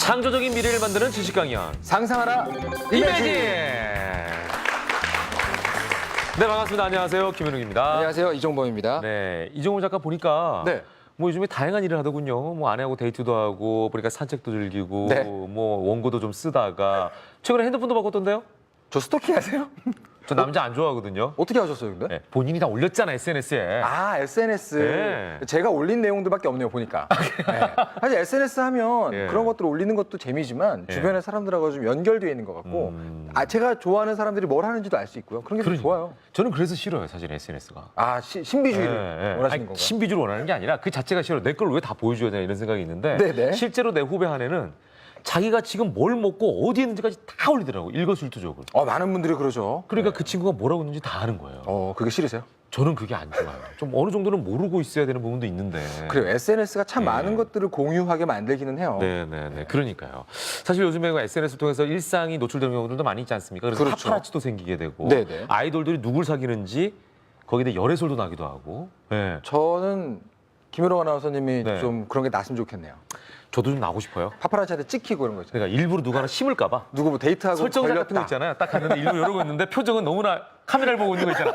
창조적인 미래를 만드는 지식 강연 상상하라 이매진. 네, 반갑습니다. 안녕하세요, 김현웅입니다. 안녕하세요, 이종범입니다. 네, 이종범 작가 보니까 네. 뭐 요즘에 다양한 일을 하더군요. 뭐 아내하고 데이트도 하고 보니까 산책도 즐기고 네. 뭐 원고도 좀 쓰다가 최근에 핸드폰도 바꿨던데요? 저 스토킹 하세요? 저 남자 안 좋아하거든요. 어떻게 하셨어요, 근데? 네, 본인이 다 올렸잖아, SNS에. 아, SNS. 네. 제가 올린 내용들밖에 없네요, 보니까. 네. 사실 SNS 하면 예. 그런 것들 올리는 것도 재미지만 예. 주변의 사람들하고 좀 연결되어 있는 것 같고 제가 좋아하는 사람들이 뭘 하는지도 알 수 있고요. 그런 게 좀 좋아요. 저는 그래서 싫어요, 사실 SNS가. 아, 신비주의를 원하시는 건가요? 신비주의를 원하는 게 아니라 그 자체가 싫어. 내 걸 왜 다 보여줘야 되나 이런 생각이 있는데 네네. 실제로 내 후배 한 애는 자기가 지금 뭘 먹고 어디 있는지까지 다 올리더라고. 일거수일투족을. 많은 분들이 그러죠. 그러니까 그 친구가 뭐라고 있는지 다 아는 거예요. 그게 싫으세요? 저는 그게 안 좋아요. 좀 어느 정도는 모르고 있어야 되는 부분도 있는데. 그래요. SNS가 참 예. 많은 것들을 공유하게 만들기는 해요. 네네네. 그러니까요. 사실 요즘에 SNS를 통해서 일상이 노출되는 경우들도 많이 있지 않습니까? 그래서 그렇죠. 파파라치도 생기게 되고 네네. 아이돌들이 누굴 사귀는지 거기에 대해 열애설도 나기도 하고. 네. 저는 김효롱 아나운서님이 네. 좀 그런 게 났으면 좋겠네요. 저도 좀 나고 싶어요. 파파라치한테 찍히고 이런 거 있잖아요. 그러니까 일부러 누가 하나 심을까 봐. 누구 뭐 데이트하고 설정자 걸렸다. 같은 거 있잖아요. 딱 갔는데 일부러 이러고 있는데 표정은 너무나 카메라를 보고 있는 거 있잖아.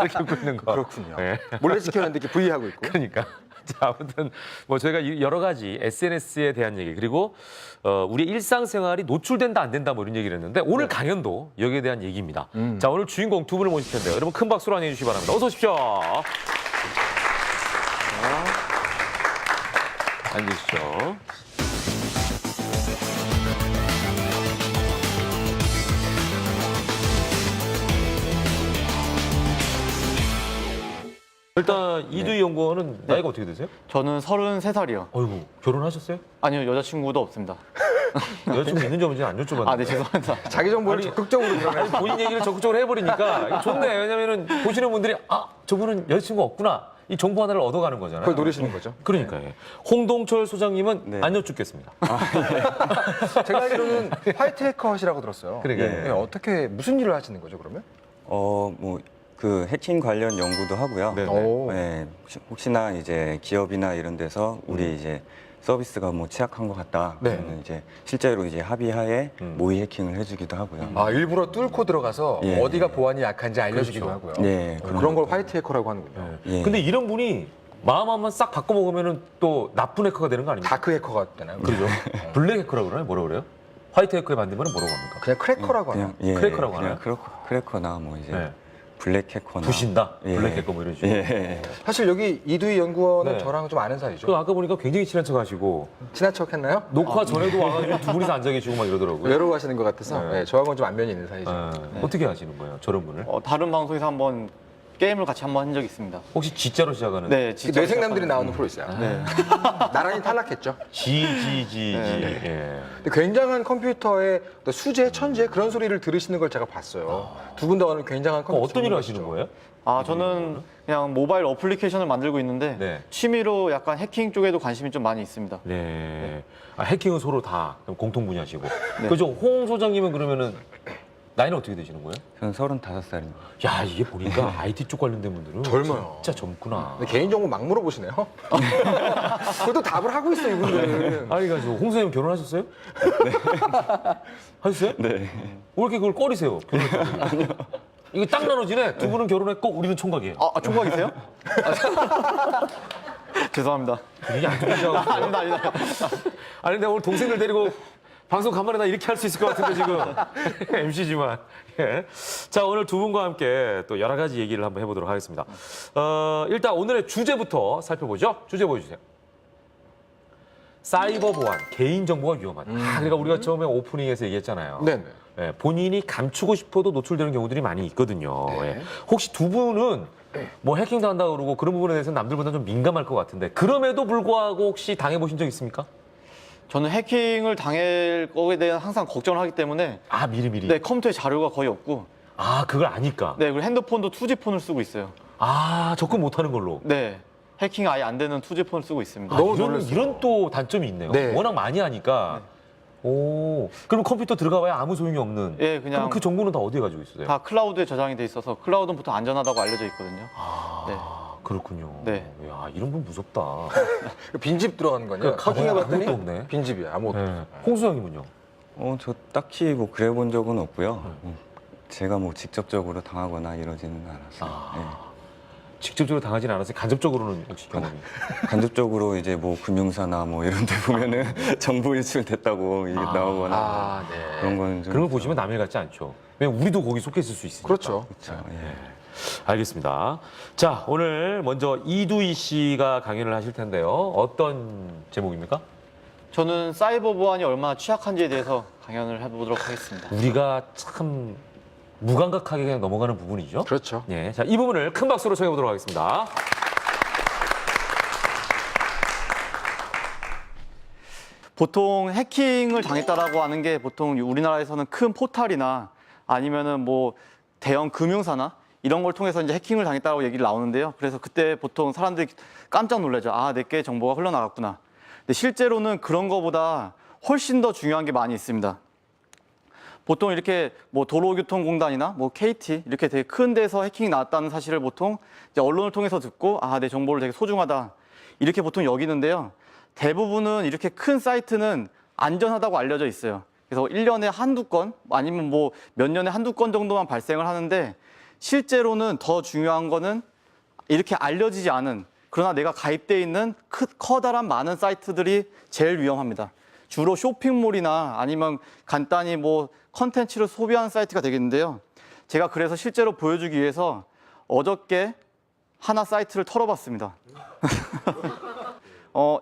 이렇게 웃고 있는 거. 그렇군요. 네. 몰래 찍혔는데 이렇게 브이하고 있고. 그러니까. 자, 아무튼 뭐 저희가 여러 가지 SNS에 대한 얘기 그리고 우리 일상생활이 노출된다 안 된다 뭐 이런 얘기를 했는데 오늘 강연도 여기에 대한 얘기입니다. 자, 오늘 주인공 두 분을 모실 텐데요. 여러분 큰 박수로 환영해 주시기 바랍니다. 어서 오십시오. 앉으시죠. 일단 이두희 연구원은 나이가 어떻게 되세요? 저는 33살이요. 어이구, 결혼하셨어요? 아니요, 여자친구도 없습니다. 여자친구 있는지 없는지 안 여쭤봤는데. 아, 네, 죄송합니다. 자기 정보를 적극적으로 그러네. 아니, 본인 얘기를 적극적으로 해버리니까 이거 좋네. 왜냐면은 보시는 분들이 저분은 여자친구 없구나. 이 정보 하나를 얻어가는 거잖아요. 그걸 노리시는 거죠. 그러니까요. 홍동철 소장님은 네. 안 여쭙겠습니다. 제가 알기로는 화이트 해커시라고 들었어요. 그러게요. 네, 어떻게 무슨 일을 하시는 거죠, 그러면? 뭐 그 해킹 관련 연구도 하고요. 네네. 오. 네, 혹시나 이제 기업이나 이런 데서 우리 이제 서비스가 뭐 취약한 것 같다. 네. 그러면 이제 실제로 이제 합의하에 모의 해킹을 해주기도 하고요. 일부러 뚫고 들어가서 예. 어디가 보안이 약한지 알려주기도 그렇죠. 하고요. 네, 그런 걸 화이트 해커라고 하는군요. 예. 근데 이런 분이 마음 한번 싹 바꿔먹으면은 또 나쁜 해커가 되는 거 아닙니까? 다크 해커가 되나요? 그러죠. 블랙 해커라고 그러나요? 뭐라고 그래요? 화이트 해커에 만들면 뭐라고 합니까? 그냥 크래커라고 하나요? 그냥 크래커라고 하나요? 크래커나 뭐 이제 네. 블랙 해커나 부신다? 예. 블랙 해커 뭐 이런 식으로. 예. 사실 여기 이두희 연구원은 네. 저랑 좀 아는 사이죠. 그 아까 보니까 굉장히 친한 척 하시고 친한 척 했나요? 녹화 전에도 와가지고 두 분이서 앉아 계시고 막 이러더라고요. 외로워하시는 것 같아서 네. 네, 저하고는 좀 안면이 있는 사이죠. 어떻게 하시는 거예요? 저런 분을? 다른 방송에서 한번 게임을 같이 한번 한 적이 있습니다. 혹시 G자로 시작하는? 네, 그 진짜 뇌생남들이 시작하는- 나오는 프로 있어요. 네. 나란히 탈락했죠. G. 네. 예. 근데 굉장한 컴퓨터의 어떤 수제, 천재 그런 소리를 들으시는 걸 제가 봤어요. 두 분 다는 굉장한 그럼 컴퓨터 어떤 일을 전문가시죠. 하시는 거예요? 저는 그냥 모바일 어플리케이션을 만들고 있는데 네. 취미로 약간 해킹 쪽에도 관심이 좀 많이 있습니다. 네. 해킹은 서로 다 공통 분야시고. 그죠? 홍 소장님은 그러면은 나이는 어떻게 되시는 거예요? 저는 35살입니다. 야, 이게 보니까 IT 쪽 관련된 분들은 젊어요. 진짜 젊구나. 근데 개인정보 막 물어보시네요. 그것도 답을 하고 있어요, 이분들은. 아니, 그래서 홍 소장님 결혼하셨어요? 네. 하셨어요? 네. 왜 이렇게 그걸 꺼리세요? 결혼했다고. 이거 딱 나눠지네. 두 분은 결혼했고 우리는 총각이에요. 총각이세요? 죄송합니다. 이게 안 좋은 줄 알았어요. 아닙니다. 아니 근데 오늘 동생들 데리고 방송 간만에 나 이렇게 할 수 있을 것 같은데 지금 MC지만 예. 자 오늘 두 분과 함께 또 여러 가지 얘기를 한번 해보도록 하겠습니다. 일단 오늘의 주제부터 살펴보죠. 주제 보여주세요. 사이버 보안, 개인 정보가 위험하다. 그러니까 우리가 처음에 오프닝에서 얘기했잖아요. 네네. 예, 본인이 감추고 싶어도 노출되는 경우들이 많이 있거든요. 예. 혹시 두 분은 뭐 해킹 당한다 그러고 그런 부분에 대해서는 남들보다 좀 민감할 것 같은데 그럼에도 불구하고 혹시 당해보신 적 있습니까? 저는 해킹을 당할 거에 대한 항상 걱정을 하기 때문에 미리미리. 네, 컴퓨터에 자료가 거의 없고 그걸 아니까. 네, 그리고 핸드폰도 2G 폰을 쓰고 있어요. 접근 못하는 걸로. 네, 해킹 아예 안 되는 2G 폰을 쓰고 있습니다. 너무 이런, 놀랐어요. 이런 또 단점이 있네요. 네. 워낙 많이 하니까. 그럼 컴퓨터 들어가봐야 아무 소용이 없는. 예, 그냥 그럼 그 정보는 다 어디에 가지고 있어요? 다 클라우드에 저장이 돼 있어서 클라우드는 보통 안전하다고 알려져 있거든요. 네. 그렇군요. 네. 야, 이런 분 무섭다. 빈집 들어가는 거냐? 그 가방에 확인해봤더니 아무것도 없네. 빈집이야. 아무것도. 네. 홍수영님은요? 저 딱히 뭐 그래 본 적은 없고요. 제가 뭐 직접적으로 당하거나 이러지는 않았어요. 직접적으로 당하진 않았어요. 간접적으로는 혹시 경험이? 예. 간접적으로 이제 뭐 금융사나 뭐 이런 데 보면은 정보 유출 됐다고 이게 나오거나 아, 네. 그런 거는 좀 그런 걸 보시면 남일 같지 않죠. 왜냐면 우리도 거기 속해 있을 수 있으니까. 그렇죠. 그렇죠. 예. 알겠습니다. 자, 오늘 먼저 이두희 씨가 강연을 하실 텐데요. 어떤 제목입니까? 저는 사이버 보안이 얼마나 취약한지에 대해서 강연을 해보도록 하겠습니다. 우리가 참 무감각하게 그냥 넘어가는 부분이죠. 그렇죠. 예, 자, 이 부분을 큰 박수로 청해 보도록 하겠습니다. 보통 해킹을 당했다라고 하는 게 보통 우리나라에서는 큰 포탈이나 아니면은 뭐 대형 금융사나 이런 걸 통해서 이제 해킹을 당했다고 얘기를 나오는데요. 그래서 그때 보통 사람들이 깜짝 놀라죠. 아, 내게 정보가 흘러나갔구나. 근데 실제로는 그런 거보다 훨씬 더 중요한 게 많이 있습니다. 보통 이렇게 뭐 도로교통공단이나 뭐 KT 이렇게 되게 큰 데서 해킹이 나왔다는 사실을 보통 이제 언론을 통해서 듣고 아, 내 정보를 되게 소중하다 이렇게 보통 여기는데요. 대부분은 이렇게 큰 사이트는 안전하다고 알려져 있어요. 그래서 1년에 한두 건 아니면 뭐 몇 년에 한두 건 정도만 발생을 하는데 실제로는 더 중요한 거는 이렇게 알려지지 않은 그러나 내가 가입돼 있는 커다란 많은 사이트들이 제일 위험합니다. 주로 쇼핑몰이나 아니면 간단히 뭐 컨텐츠를 소비하는 사이트가 되겠는데요. 제가 그래서 실제로 보여주기 위해서 어저께 하나 사이트를 털어봤습니다.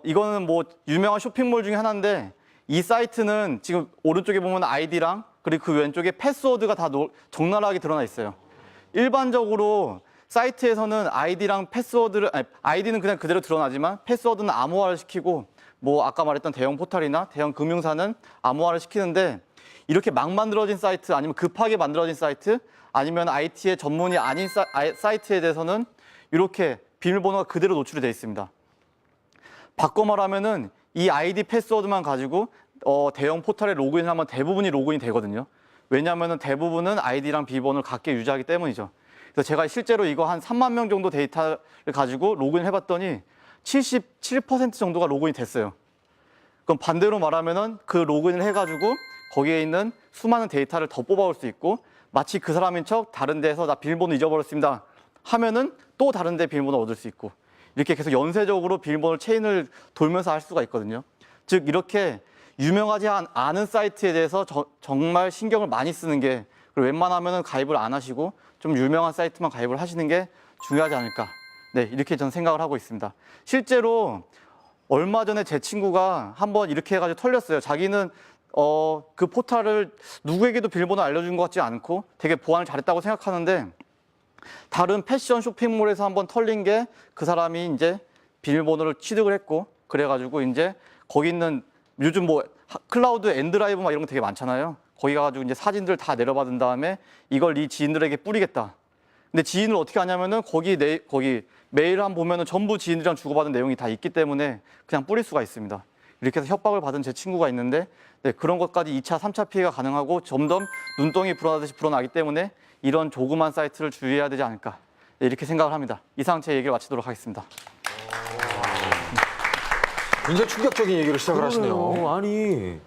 이거는 뭐 유명한 쇼핑몰 중에 하나인데 이 사이트는 지금 오른쪽에 보면 아이디랑 그리고 그 왼쪽에 패스워드가 다 적나라하게 드러나 있어요. 일반적으로 사이트에서는 아이디랑 패스워드를 아이디는 그냥 그대로 드러나지만 패스워드는 암호화를 시키고 뭐 아까 말했던 대형 포탈이나 대형 금융사는 암호화를 시키는데 이렇게 막 만들어진 사이트 아니면 급하게 만들어진 사이트 아니면 IT의 전문이 아닌 사이트에 대해서는 이렇게 비밀번호가 그대로 노출이 되어 있습니다. 바꿔 말하면은 이 아이디 패스워드만 가지고 대형 포털에 로그인을 하면 대부분이 로그인이 되거든요. 왜냐하면 대부분은 아이디랑 비밀번호를 각기 유지하기 때문이죠. 그래서 제가 실제로 이거 한 3만 명 정도 데이터를 가지고 로그인 해봤더니 77% 정도가 로그인이 됐어요. 그럼 반대로 말하면은 그 로그인을 해가지고 거기에 있는 수많은 데이터를 더 뽑아올 수 있고 마치 그 사람인 척 다른 데서 나 비밀번호 잊어버렸습니다 하면은 또 다른 데 비밀번호 얻을 수 있고 이렇게 계속 연쇄적으로 비밀번호 체인을 돌면서 할 수가 있거든요. 즉 이렇게 유명하지 않은 사이트에 대해서 정말 신경을 많이 쓰는 게 그리고 웬만하면 가입을 안 하시고 좀 유명한 사이트만 가입을 하시는 게 중요하지 않을까. 네, 이렇게 저는 생각을 하고 있습니다. 실제로 얼마 전에 제 친구가 한번 이렇게 해가지고 털렸어요. 자기는 그 포탈을 누구에게도 비밀번호 알려준 것 같지 않고 되게 보안을 잘했다고 생각하는데 다른 패션 쇼핑몰에서 한번 털린 게 그 사람이 이제 비밀번호를 취득을 했고 그래가지고 이제 거기 있는 요즘 뭐 클라우드 엔드라이브 막 이런 거 되게 많잖아요. 거기 가가지고 이제 사진들 다 내려받은 다음에 이걸 이 지인들에게 뿌리겠다. 근데 지인을 어떻게 하냐면은 거기 메일 한번 보면은 전부 지인들이랑 주고받은 내용이 다 있기 때문에 그냥 뿌릴 수가 있습니다. 이렇게 해서 협박을 받은 제 친구가 있는데 네, 그런 것까지 2차, 3차 피해가 가능하고 점점 눈덩이 불어나듯이 불어나기 때문에 이런 조그만 사이트를 주의해야 되지 않을까 네, 이렇게 생각을 합니다. 이상 제 얘기를 마치도록 하겠습니다. 굉장히 충격적인 얘기를 시작을 하시네요. 아니,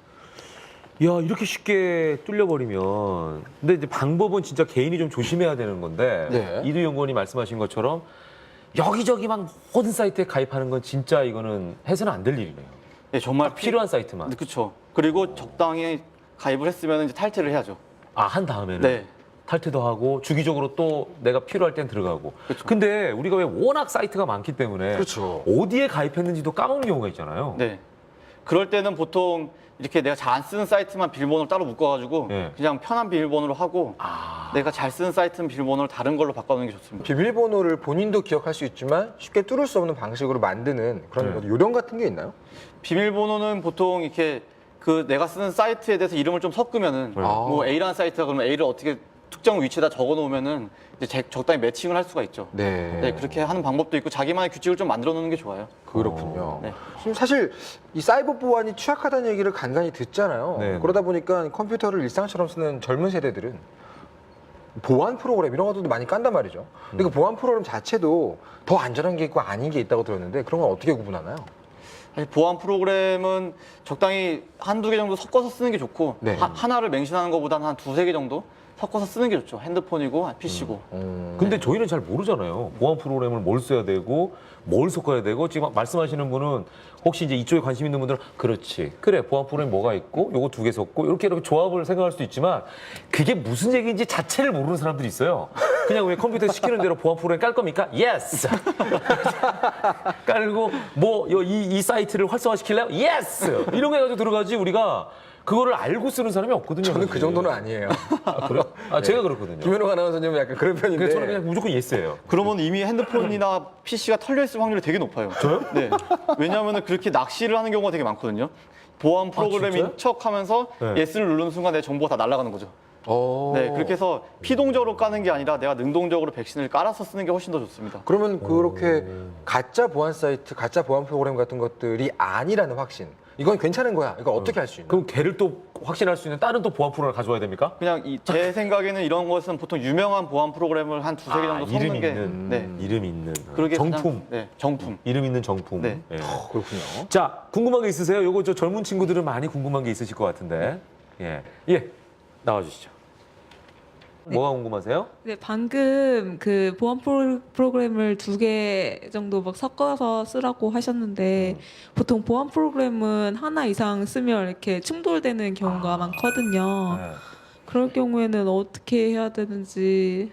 야, 이렇게 쉽게 뚫려버리면. 근데 이제 방법은 진짜 개인이 좀 조심해야 되는 건데. 네. 이두 연구원이 말씀하신 것처럼 여기저기 막 모든 사이트에 가입하는 건 진짜 이거는 해서는 안 될 일이네요. 네, 정말 딱 필요한 사이트만. 그렇죠. 그리고 적당히 가입을 했으면 이제 탈퇴를 해야죠. 아, 한 다음에는. 네. 탈퇴도 하고 주기적으로 또 내가 필요할 땐 들어가고. 그렇죠. 근데 우리가 왜 워낙 사이트가 많기 때문에 그렇죠. 어디에 가입했는지도 까먹는 경우가 있잖아요. 네. 그럴 때는 보통 이렇게 내가 잘 안 쓰는 사이트만 비밀번호를 따로 묶어가지고 네. 그냥 편한 비밀번호로 하고 내가 잘 쓰는 사이트는 비밀번호를 다른 걸로 바꿔놓는 게 좋습니다. 비밀번호를 본인도 기억할 수 있지만 쉽게 뚫을 수 없는 방식으로 만드는 그런 요령 같은 게 있나요? 비밀번호는 보통 이렇게 그 내가 쓰는 사이트에 대해서 이름을 좀 섞으면은 뭐 A라는 사이트가 그러면 A를 어떻게 특정 위치에다 적어 놓으면은 이제 적당히 매칭을 할 수가 있죠. 네, 그렇게 하는 방법도 있고 자기만의 규칙을 좀 만들어 놓는 게 좋아요. 그렇군요. 네. 지금 사실 이 사이버 보안이 취약하다는 얘기를 간간히 듣잖아요. 네. 그러다 보니까 컴퓨터를 일상처럼 쓰는 젊은 세대들은 보안 프로그램 이런 것들도 많이 깐단 말이죠. 근데 그 보안 프로그램 자체도 더 안전한 게 있고 아닌 게 있다고 들었는데 그런 건 어떻게 구분하나요? 사실 보안 프로그램은 적당히 한두 개 정도 섞어서 쓰는 게 좋고 네. 하나를 맹신하는 것보다는 한 두세 개 정도 섞어서 쓰는 게 좋죠. 핸드폰이고 PC고. 근데 저희는 잘 모르잖아요. 보안 프로그램을 뭘 써야 되고 뭘 섞어야 되고 지금 말씀하시는 분은 혹시 이제 이쪽에 관심 있는 분들은 그렇지. 그래. 보안 프로그램 뭐가 있고 요거 두 개 섞고 이렇게 조합을 생각할 수도 있지만 그게 무슨 얘기인지 자체를 모르는 사람들이 있어요. 그냥 왜 컴퓨터에 시키는 대로 보안 프로그램 깔 겁니까? 예스. 깔고 뭐 이 사이트를 활성화시킬래요? 예스. 이런 거 해가지고 들어가지 우리가 그거를 알고 쓰는 사람이 없거든요. 저는 그 사실. 정도는 아니에요. 아, 그래요? 아, 제가 그렇거든요. 김현욱 아나운서님은 약간 그런 편인데. 그래서 저는 그냥 무조건 예스예요. 그러면 이미 핸드폰이나 PC가 털려 있을 확률이 되게 높아요. 저요? 네. 왜냐하면 그렇게 낚시를 하는 경우가 되게 많거든요. 보안 프로그램인 진짜요? 척하면서 네. 예스를 누르는 순간 내 정보가 다 날아가는 거죠. 어. 네, 그렇게 해서 피동적으로 까는 게 아니라 내가 능동적으로 백신을 깔아서 쓰는 게 훨씬 더 좋습니다. 그러면 그렇게 가짜 보안 사이트, 가짜 보안 프로그램 같은 것들이 아니라는 확신. 이건 괜찮은 거야. 이거 어떻게 할 수 있나? 그럼 걔를 또 확신할 수 있는 다른 또 보안 프로그램을 가져와야 됩니까? 그냥 제 생각에는 이런 것은 보통 유명한 보안 프로그램을 한 두세 개 정도 이름 섞는 게 있는, 네. 이름 있는 그러게 정품, 가장- 네, 정품. 이름 있는 정품. 네. 예. 그렇군요. 자, 궁금한 게 있으세요? 요거 저 젊은 친구들은 많이 궁금한 게 있으실 것 같은데, 예, 나와주시죠. 뭐가 궁금하세요? 네, 방금 그 보안 프로그램을 두 개 정도 막 섞어서 쓰라고 하셨는데 보통 보안 프로그램은 하나 이상 쓰면 이렇게 충돌되는 경우가 많거든요. 네. 그럴 경우에는 어떻게 해야 되는지.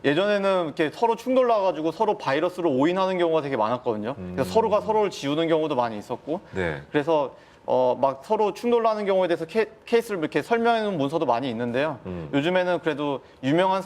예전에는 이렇게 서로 충돌 나가지고 서로 바이러스로 오인하는 경우가 되게 많았거든요. 그래서 서로가 서로를 지우는 경우도 많이 있었고, 네. 그래서 막 서로 충돌 나는 경우에 대해서 케이스를 이렇게 설명해 놓은 문서도 많이 있는데요. 요즘에는 그래도 유명한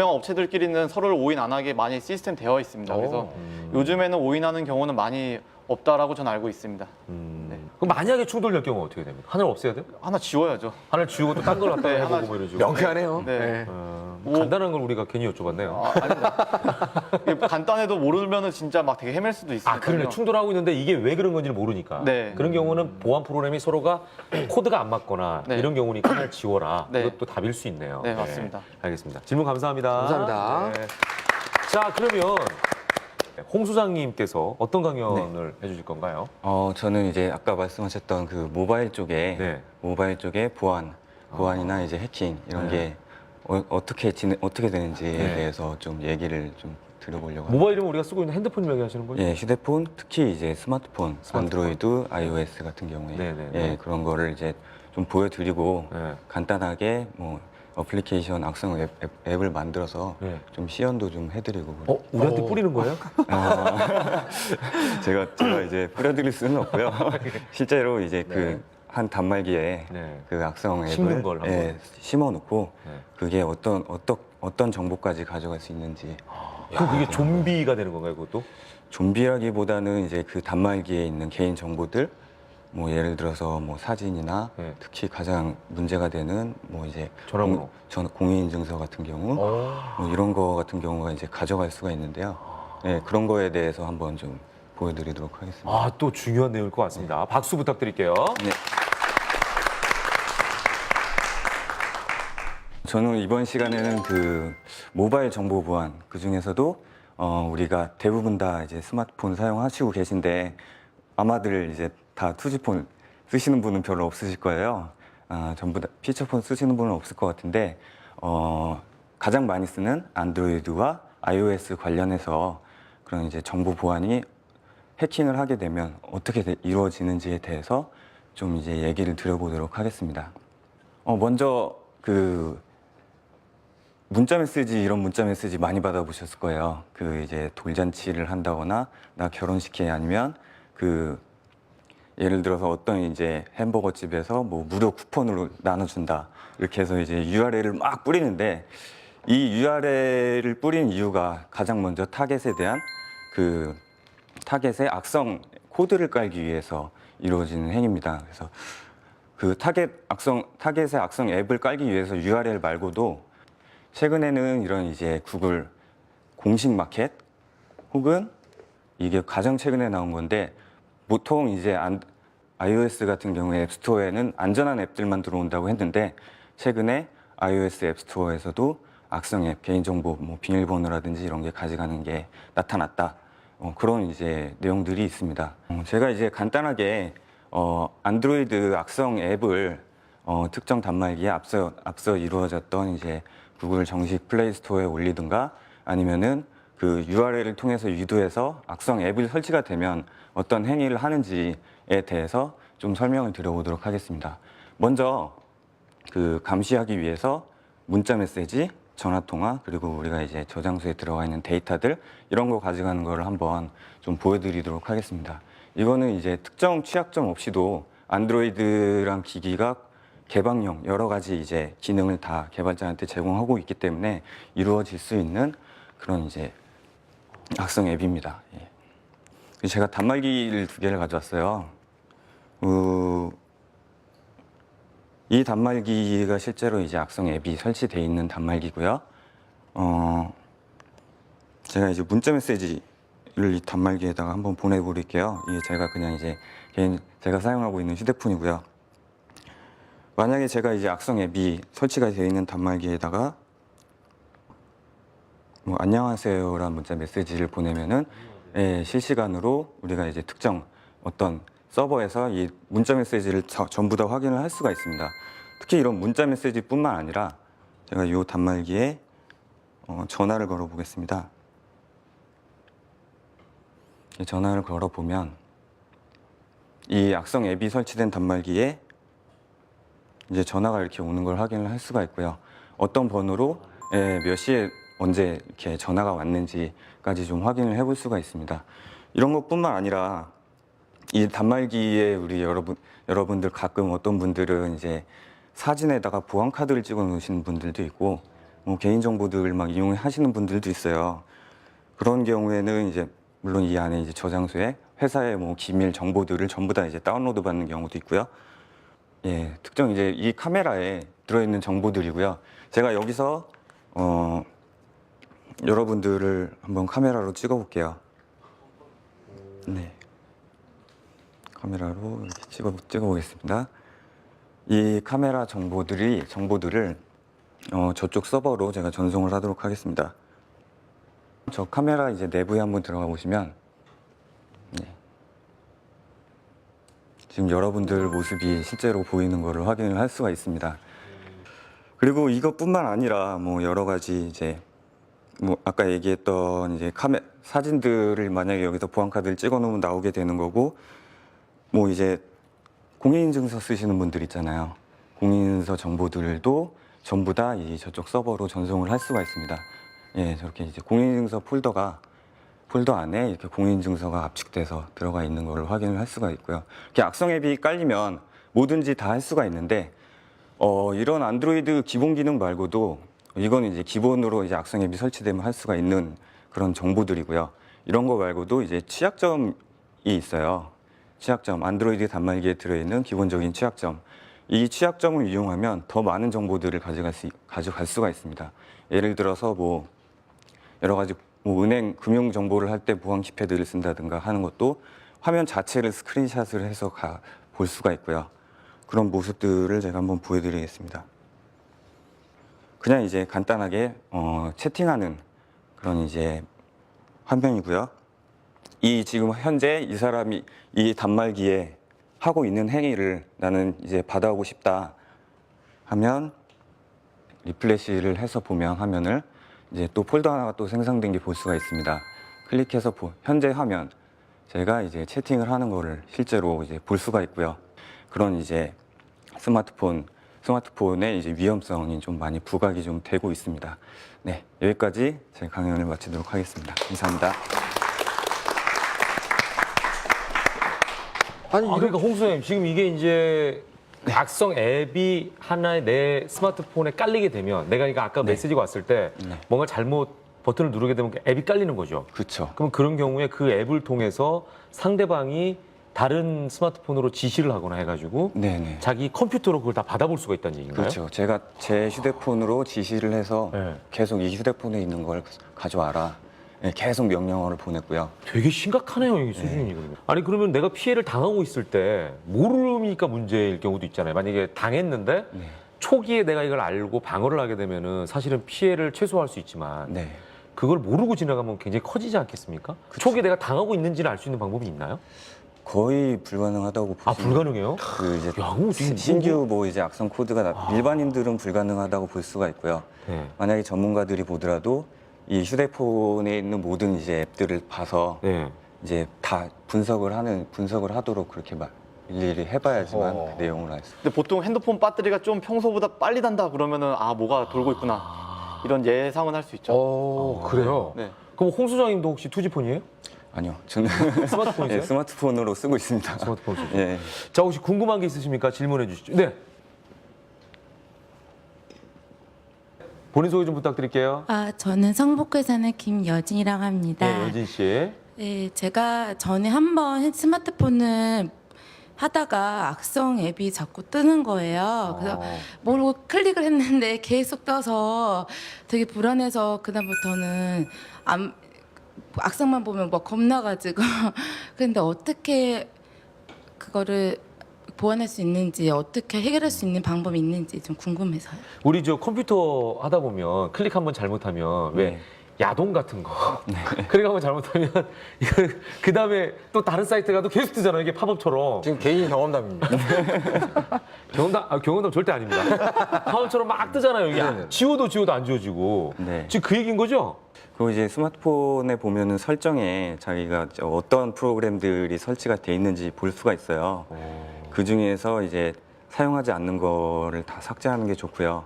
업체들끼리는 서로를 오인 안 하게 많이 시스템 되어 있습니다. 그래서 요즘에는 오인하는 경우는 많이 없다라고 저는 알고 있습니다. 그럼 만약에 충돌될 경우 어떻게 됩니까? 하나를 없애야 돼요? 하나 지워야죠. 하나를 지우고 또 딴 걸 갖다 네, 해보고 하나 뭐 이러죠. 명쾌하네요. 네. 네. 뭐 간단한 걸 우리가 괜히 여쭤봤네요. 아닙니다. 이게 간단해도 모르면은 진짜 막 되게 헤맬 수도 있으니까요. 아, 그러네. 충돌하고 있는데 이게 왜 그런 건지를 모르니까. 네. 그런 경우는 보안 프로그램이 서로가 코드가 안 맞거나 네. 이런 경우니까 하나를 지워라. 네. 이것도 답일 수 있네요. 네, 맞습니다. 알겠습니다. 질문 감사합니다. 감사합니다. 네. 자, 그러면 홍 소장님께서 어떤 강연을 해주실 건가요? 저는 이제 아까 말씀하셨던 그 모바일 쪽에 네. 모바일 쪽에 보안이나 이제 해킹 이런 게 어떻게 되는지에 네. 대해서 좀 얘기를 좀 들어보려고 합니다. 모바일이면 우리가 쓰고 있는 핸드폰 이야기하시는 거죠? 예, 휴대폰 특히 이제 스마트폰, 안드로이드, iOS 같은 경우에 네네네. 예, 그런 거를 이제 좀 보여드리고 네. 간단하게 간단하게 뭐 어플리케이션 악성 앱을 만들어서 네. 좀 시연도 좀 해드리고 우리한테 뿌리는 거예요? 제가 이제 뿌려드릴 수는 없고요. 실제로 이제 네. 그 한 단말기에 네. 그 악성 심는 앱을 걸 한번. 심어놓고 네. 그게 어떤 정보까지 가져갈 수 있는지 그럼 그게 좀비가 되는 건가요, 그것도? 좀비라기보다는 이제 그 단말기에 있는 개인 정보들 뭐 예를 들어서 뭐 사진이나 네. 특히 가장 문제가 되는 뭐 이제 전화번호. 공인인증서 같은 경우 어. 뭐 이런 거 같은 경우가 이제 가져갈 수가 있는데요. 네, 그런 거에 대해서 한번 좀 보여드리도록 하겠습니다. 아, 또 중요한 내용일 것 같습니다. 박수 부탁드릴게요. 네. 저는 이번 시간에는 그 모바일 정보 보안 그 중에서도 우리가 대부분 다 이제 스마트폰 사용하시고 계신데 아마들 이제 다 투지폰 쓰시는 분은 별로 없으실 거예요. 전부 다 피처폰 쓰시는 분은 없을 것 같은데 가장 많이 쓰는 안드로이드와 iOS 관련해서 그런 이제 정보 보안이 해킹을 하게 되면 어떻게 이루어지는지에 대해서 좀 이제 얘기를 드려보도록 하겠습니다. 먼저 그 문자 메시지 이런 문자 메시지 많이 받아보셨을 거예요. 그 이제 돌잔치를 한다거나 나 결혼식에 아니면 그 예를 들어서 어떤 이제 햄버거 집에서 뭐 무료 쿠폰으로 나눠준다 이렇게 해서 이제 URL을 막 뿌리는데 이 URL을 뿌린 이유가 가장 먼저 타겟에 대한 그 타겟의 악성 코드를 깔기 위해서 이루어지는 행위입니다. 그래서 그 타겟의 악성 앱을 깔기 위해서 URL 말고도 최근에는 이런 이제 구글 공식 마켓 혹은 이게 가장 최근에 나온 건데 보통 이제 iOS 같은 경우에 앱스토어에는 안전한 앱들만 들어온다고 했는데 최근에 iOS 앱스토어에서도 악성 앱, 개인정보, 뭐 비밀번호라든지 이런 게 가져가는 게 나타났다. 그런 이제 내용들이 있습니다. 제가 이제 간단하게 안드로이드 악성 앱을 특정 단말기에 앞서 이루어졌던 이제 구글 정식 플레이 스토어에 올리든가 아니면은 그 URL을 통해서 유도해서 악성 앱이 설치가 되면 어떤 행위를 하는지에 대해서 좀 설명을 드려보도록 하겠습니다. 먼저 그 감시하기 위해서 문자 메시지, 전화 통화, 그리고 우리가 이제 저장소에 들어가 있는 데이터들 이런 거 가져가는 거를 한번 좀 보여드리도록 하겠습니다. 이거는 이제 특정 취약점 없이도 안드로이드랑 기기가 개방형 여러 가지 이제 기능을 다 개발자한테 제공하고 있기 때문에 이루어질 수 있는 그런 이제 악성 앱입니다. 예. 제가 단말기를 2개를 가져왔어요. 이 단말기가 실제로 이제 악성 앱이 설치되어 있는 단말기고요. 제가 이제 문자 메시지를 이 단말기에다가 한번 보내드릴게요. 이게 제가 그냥 이제 제가 사용하고 있는 휴대폰이고요. 만약에 제가 이제 악성 앱이 설치가 되어 있는 단말기에다가 뭐 안녕하세요라는 문자 메시지를 보내면은 실시간으로 우리가 이제 특정 어떤 서버에서 이 문자 메시지를 전부 다 확인을 할 수가 있습니다. 특히 이런 문자 메시지뿐만 아니라 제가 이 단말기에 전화를 걸어 보겠습니다. 전화를 걸어 보면 이 악성 앱이 설치된 단말기에 이제 전화가 이렇게 오는 걸 확인을 할 수가 있고요. 어떤 번호로 몇 시에 언제 이렇게 전화가 왔는지까지 좀 확인을 해볼 수가 있습니다. 이런 것뿐만 아니라 이 단말기에 우리 여러분들 가끔 어떤 분들은 이제 사진에다가 보안 카드를 찍어 놓으시는 분들도 있고 뭐 개인 정보들 막 이용하시는 분들도 있어요. 그런 경우에는 이제 물론 이 안에 이제 저장소에 회사의 뭐 기밀 정보들을 전부 다 이제 다운로드 받는 경우도 있고요. 예, 특정 이제 이 카메라에 들어있는 정보들이고요. 제가 여기서 여러분들을 한번 카메라로 찍어 볼게요. 네. 카메라로 이렇게 찍어 보겠습니다. 이 카메라 정보들을 저쪽 서버로 제가 전송을 하도록 하겠습니다. 저 카메라 이제 내부에 한번 들어가 보시면 지금 여러분들 모습이 실제로 보이는 것을 확인을 할 수가 있습니다. 그리고 이것뿐만 아니라 뭐 여러 가지 이제 뭐 아까 얘기했던 이제 사진들을 만약에 여기서 보안 카드를 찍어 놓으면 나오게 되는 거고 뭐 이제 공인인증서 쓰시는 분들 있잖아요. 공인인증서 정보들도 전부 다 이 저쪽 서버로 전송을 할 수가 있습니다. 예, 저렇게 이제 공인인증서 폴더 안에 이렇게 공인인증서가 압축돼서 들어가 있는 걸 확인을 할 수가 있고요. 이렇게 악성 앱이 깔리면 뭐든지 다 할 수가 있는데 이런 안드로이드 기본 기능 말고도 이건 이제 기본으로 이제 악성 앱이 설치되면 할 수가 있는 그런 정보들이고요. 이런 거 말고도 이제 취약점이 있어요. 취약점, 안드로이드 단말기에 들어있는 기본적인 취약점. 이 취약점을 이용하면 더 많은 정보들을 가져갈 수가 있습니다. 예를 들어서 뭐 여러 가지 뭐 은행 금융 정보를 할 때 보안 키패드를 쓴다든가 하는 것도 화면 자체를 스크린샷을 해서 볼 수가 있고요. 그런 모습들을 제가 한번 보여드리겠습니다. 그냥 이제 간단하게 채팅하는 그런 이제 화면이고요. 이 지금 현재 이 사람이 이 단말기에 하고 있는 행위를 나는 이제 받아오고 싶다 하면 리플래시를 해서 보면 화면을 이제 또 폴더 하나가 또 생성된 게 볼 수가 있습니다. 클릭해서 현재 화면 제가 이제 채팅을 하는 거를 실제로 이제 볼 수가 있고요. 그런 이제 스마트폰의 이제 위험성이 좀 많이 부각이 좀 되고 있습니다. 네, 여기까지 제 강연을 마치도록 하겠습니다. 감사합니다. 아니 그러니까 홍 선생님 지금 이게 이제 악성 앱이 하나의 내 스마트폰에 깔리게 되면 내가 그러니까 아까 메시지가 왔을 때 뭔가 잘못 버튼을 누르게 되면 앱이 깔리는 거죠. 그렇죠. 그럼 그런 경우에 그 앱을 통해서 상대방이 다른 스마트폰으로 지시를 하거나 해가지고 네네. 자기 컴퓨터로 그걸 다 받아볼 수가 있다는 얘기인가요? 그렇죠. 제가 제 휴대폰으로 지시를 해서 네. 계속 이 휴대폰에 있는 걸 가져와라. 네, 계속 명령어를 보냈고요. 되게 심각하네요, 이 수준이. 아니 그러면 내가 피해를 당하고 있을 때 모르니까 문제일 경우도 있잖아요. 만약에 당했는데 초기에 내가 이걸 알고 방어를 하게 되면은 사실은 피해를 최소화할 수 있지만 네. 그걸 모르고 지나가면 굉장히 커지지 않겠습니까? 초기에 내가 당하고 있는지를 알 수 있는 방법이 있나요? 거의 불가능하다고 아, 보시면 불가능해요? 그 이제 야, 그거 어떻게 신규 뭐 이제 악성 코드가 일반인들은 불가능하다고 볼 수가 있고요. 네. 만약에 전문가들이 보더라도 이 휴대폰에 있는 모든 이제 앱들을 봐서 네. 이제 다 분석을 하도록 그렇게 막 일일이 해봐야지만 어허. 그 내용을 알 수. 근데 보통 핸드폰 배터리가 좀 평소보다 빨리 단다 그러면은 아 뭐가 돌고 있구나 이런 예상은 할 수 있죠. 그래요? 네. 그럼 홍 소장님도 혹시 투지폰이에요? 아니요, 저는 스마트폰이세요? 네, 스마트폰으로 쓰고 있습니다. 스마트폰 쓰죠. 예. 자, 혹시 궁금한 게 있으십니까? 질문해 주시죠. 네. 본인 소개 좀 부탁드릴게요. 저는 성북구에 사는 김여진이라고 합니다. 네, 여진 씨. 네, 제가 전에 한번 스마트폰을 하다가 악성 앱이 자꾸 뜨는 거예요. 그래서 모르고 클릭을 했는데 계속 떠서 되게 불안해서 그다음부터는 악성만 보면 뭐 겁나가지고 근데 어떻게 그거를 보완할 수 있는지 어떻게 해결할 수 있는 방법이 있는지 좀 궁금해서요. 우리 저 컴퓨터 하다 보면 클릭 한번 잘못하면 왜 네. 야동 같은 거 클릭 한번 잘못하면 이거 그 다음에 또 다른 사이트 가도 계속 뜨잖아요. 이게 팝업처럼. 지금 개인 경험담입니다. 경험담 절대 아닙니다. 팝업처럼 막 뜨잖아요. 이게 네네. 지워도 안 지워지고. 네. 지금 그 얘기인 거죠? 그리고 이제 스마트폰에 보면은 설정에 자기가 어떤 프로그램들이 설치가 돼 있는지 볼 수가 있어요. 그 중에서 이제 사용하지 않는 거를 다 삭제하는 게 좋고요.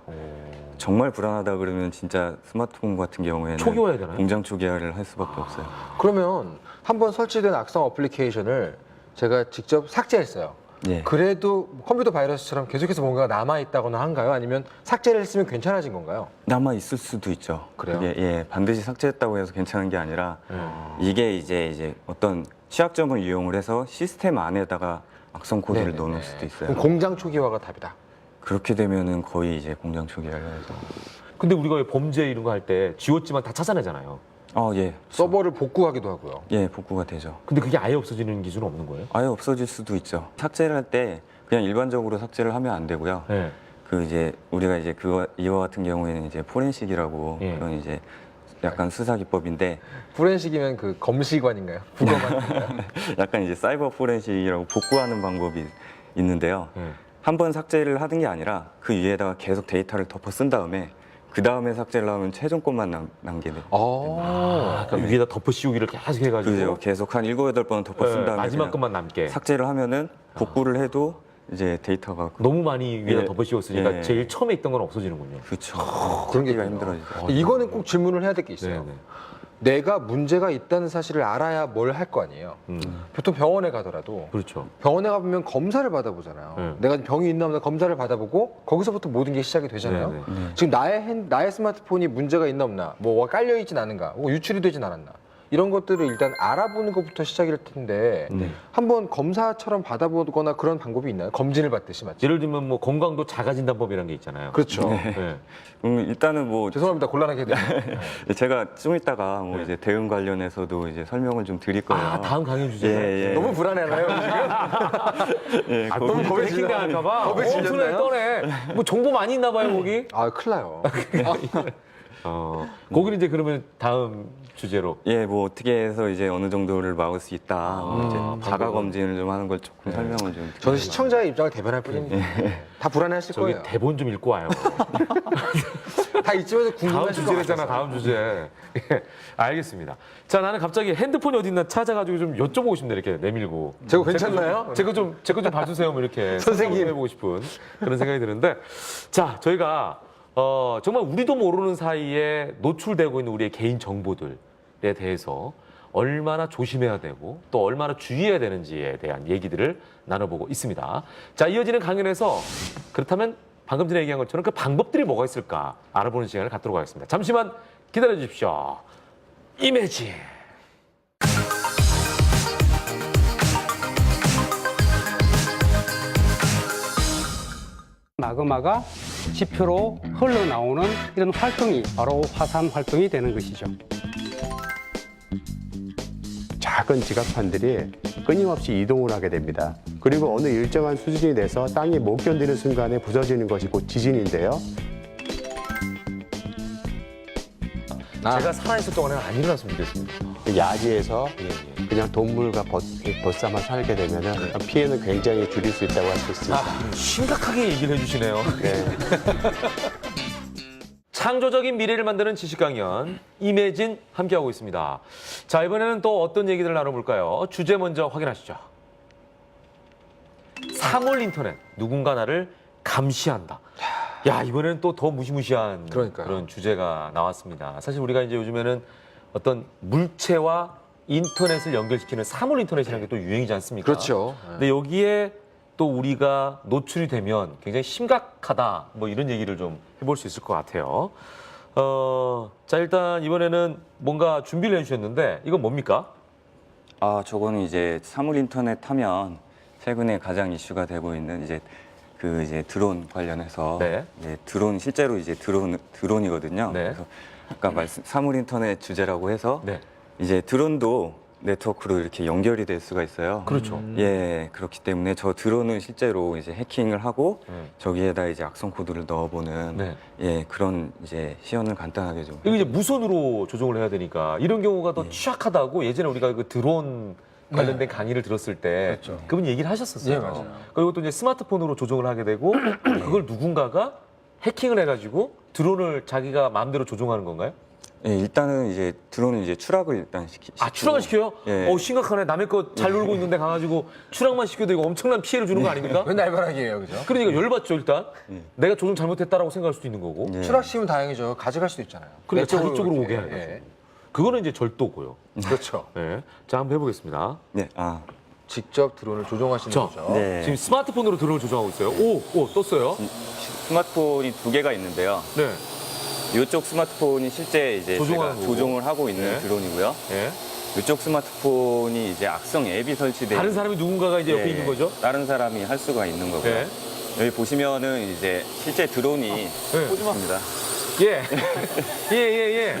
정말 불안하다 그러면 진짜 스마트폰 같은 경우에는 초기화해야 되나요? 공장 초기화를 할 수밖에 없어요. 그러면 한번 설치된 악성 어플리케이션을 제가 직접 삭제했어요. 예. 그래도 컴퓨터 바이러스처럼 계속해서 뭔가가 남아있다거나 한가요? 아니면 삭제를 했으면 괜찮아진 건가요? 남아 있을 수도 있죠. 그래요? 그게 예, 반드시 삭제했다고 해서 괜찮은 게 아니라 이게 이제 어떤 취약점을 이용을 해서 시스템 안에다가 악성 코드를 네네네. 넣어놓을 수도 있어요. 그럼 공장 초기화가 답이다. 그렇게 되면은 거의 이제 공장 초기화를 해서. 근데 우리가 왜 범죄 이런 거 할 때 지웠지만 다 찾아내잖아요. 예. 서버를 복구하기도 하고요. 예, 복구가 되죠. 근데 그게 아예 없어지는 기준은 없는 거예요? 아예 없어질 수도 있죠. 삭제를 할 때 그냥 일반적으로 삭제를 하면 안 되고요. 네. 그 이제 우리가 이제 이와 같은 경우에는 이제 포렌식이라고 예. 그런 이제 약간 수사 기법인데 포렌식이면 그 검시관인가요? 국어관인가요? 약간 이제 사이버 포렌식이라고 복구하는 방법이 있는데요. 네. 한 번 삭제를 하는 게 아니라 그 위에다가 계속 데이터를 덮어 쓴 다음에 그 다음에 삭제를 하면 최종 것만 남게 돼요. 그러니까 위에다 덮어 씌우기를 계속 해가지고 그죠. 계속 한 7, 8번 덮어 쓴 네, 다음에 마지막 그냥 것만 남게. 삭제를 하면은 복구를 해도 이제 데이터가 너무 많이 위에다 예. 덮어 씌웠으니까 예. 제일 처음에 있던 건 없어지는군요. 그렇죠. 그런 게 가 있군요. 힘들어지죠. 이거는 꼭 질문을 해야 될 게 있어요. 네네. 내가 문제가 있다는 사실을 알아야 뭘 할 거 아니에요. 보통 병원에 가더라도 그렇죠. 병원에 가보면 검사를 받아보잖아요. 네. 내가 병이 있나 없나 검사를 받아보고 거기서부터 모든 게 시작이 되잖아요. 네네. 지금 나의 스마트폰이 문제가 있나 없나, 뭐가 깔려 있진 않은가, 뭐 유출이 되진 않았나, 이런 것들을 일단 알아보는 것부터 시작일 텐데 한번 검사처럼 받아보거나 그런 방법이 있나요? 검진을 받듯이 마치. 예를 들면 뭐 건강도 자가진단법이라는 게 있잖아요. 그렇죠. 네. 일단은 뭐 죄송합니다. 곤란하게 해드리면. 제가 좀 이따가 뭐 이제 대응 관련해서도 이제 설명을 좀 드릴 거예요. 아, 다음 강연 주제. 예, 예. 너무 불안해하나요 지금? 예, 아, 거기- 너무 겁에 해킹당할까봐. 겁에 질렸나요? 떠네. 뭐 정보 많이 있나 봐요, 거기. 아, 큰일 나요. 거기는 이제 그러면 다음 주제로. 예, 뭐 어떻게 해서 이제 어느 정도를 막을 수 있다. 뭐 이제 자가 방법은. 검진을 좀 하는 걸 조금 설명을 좀. 저는 드리려고 시청자의 입장을 대변할 뿐입니다. 다 불안해하실 저기 거예요. 대본 좀 읽고 와요. 다 이쯤에서 다음 궁금하실 것 주제랬잖아, 같아서. 다음 주제. 예, 알겠습니다. 자, 나는 갑자기 핸드폰이 어디 있나 찾아가지고 좀 여쭤보고 싶네, 이렇게 내밀고. 제거 괜찮나요? 제거 좀 봐주세요, 뭐 이렇게. 선생님. 해보고 싶은 그런 생각이 드는데. 자, 저희가 정말 우리도 모르는 사이에 노출되고 있는 우리의 개인 정보들에 대해서 얼마나 조심해야 되고 또 얼마나 주의해야 되는지에 대한 얘기들을 나눠보고 있습니다. 자, 이어지는 강연에서 그렇다면 방금 전에 얘기한 것처럼 그 방법들이 뭐가 있을까 알아보는 시간을 갖도록 하겠습니다. 잠시만 기다려 주십시오. 이매지. 마그마가 지표로 흘러나오는 이런 활동이 바로 화산 활동이 되는 것이죠. 작은 지각판들이 끊임없이 이동을 하게 됩니다. 그리고 어느 일정한 수준이 돼서 땅이 못 견디는 순간에 부서지는 것이 곧 지진인데요. 제가 살아있을 동안에 안 일어났으면 좋겠습니다. 야지에서 그냥 동물과 벗삼아 살게 되면 피해는 굉장히 줄일 수 있다고 할 수 있습니다. 심각하게 얘기를 해주시네요. 네. 창조적인 미래를 만드는 지식 강연 임혜진 함께하고 있습니다. 자, 이번에는 또 어떤 얘기들을 나눠볼까요? 주제 먼저 확인하시죠. 사물 인터넷, 누군가 나를 감시한다. 야, 이번에는 또 더 무시무시한 그러니까요. 그런 주제가 나왔습니다. 사실 우리가 이제 요즘에는 어떤 물체와 인터넷을 연결시키는 사물 인터넷이라는 게 또 유행이지 않습니까? 그렇죠. 근데 여기에 또 우리가 노출이 되면 굉장히 심각하다, 뭐 이런 얘기를 좀 해볼 수 있을 것 같아요. 자, 일단 이번에는 뭔가 준비를 해주셨는데 이건 뭡니까? 아, 저거는 이제 사물 인터넷 하면 최근에 가장 이슈가 되고 있는 이제 드론 관련해서 네. 이제 드론 실제로 이제 드론이거든요. 네. 그래서 아까 말씀 사물 인터넷 주제라고 해서 네. 이제 드론도 네트워크로 이렇게 연결이 될 수가 있어요. 그렇죠. 예, 그렇기 때문에 저 드론은 실제로 이제 해킹을 하고 저기에다 이제 악성 코드를 넣어보는 네. 예, 그런 이제 시연을 간단하게 좀. 이거 이제 무선으로 조종을 해야 되니까 이런 경우가 더 취약하다고 예전에 우리가 그 드론 관련된 강의를 들었을 때 그분 얘기를 하셨었어요. 네, 맞아요. 그리고 또 이제 스마트폰으로 조종을 하게 되고 그걸 누군가가 해킹을 해가지고 드론을 자기가 마음대로 조종하는 건가요? 예, 일단은 이제 드론은 이제 추락을 일단 아, 추락을 시켜요? 예. 심각하네. 남의 거 잘 놀고 있는데 가가지고 추락만 시켜도 이거 엄청난 피해를 주는 거 아닙니까? 왜 날벼락이에요, 그죠? 그러니까 열받죠, 일단. 내가 조종 잘못했다라고 생각할 수도 있는 거고. 예. 추락시키면 다행이죠. 가져갈 수도 있잖아요. 그러니까 자기 내적으로 쪽으로 이렇게, 오게 하는 거죠. 예. 그거는 이제 절도고요. 그렇죠. 네. 자, 한번 해보겠습니다. 네, 아, 직접 드론을 조종하시는 자, 거죠. 네. 지금 스마트폰으로 드론을 조종하고 있어요. 오, 떴어요. 스마트폰이 두 개가 있는데요. 네. 이쪽 스마트폰이 실제 이제 조종하는 제가 거고. 조종을 하고 있는 네. 드론이고요. 예. 이쪽 스마트폰이 이제 악성 앱이 설치돼 다른 사람이 누군가가 이제 옆에 예, 있는 거죠? 다른 사람이 할 수가 있는 거고요. 네. 여기 보시면은 이제 실제 드론이 있습니다. 예. 예.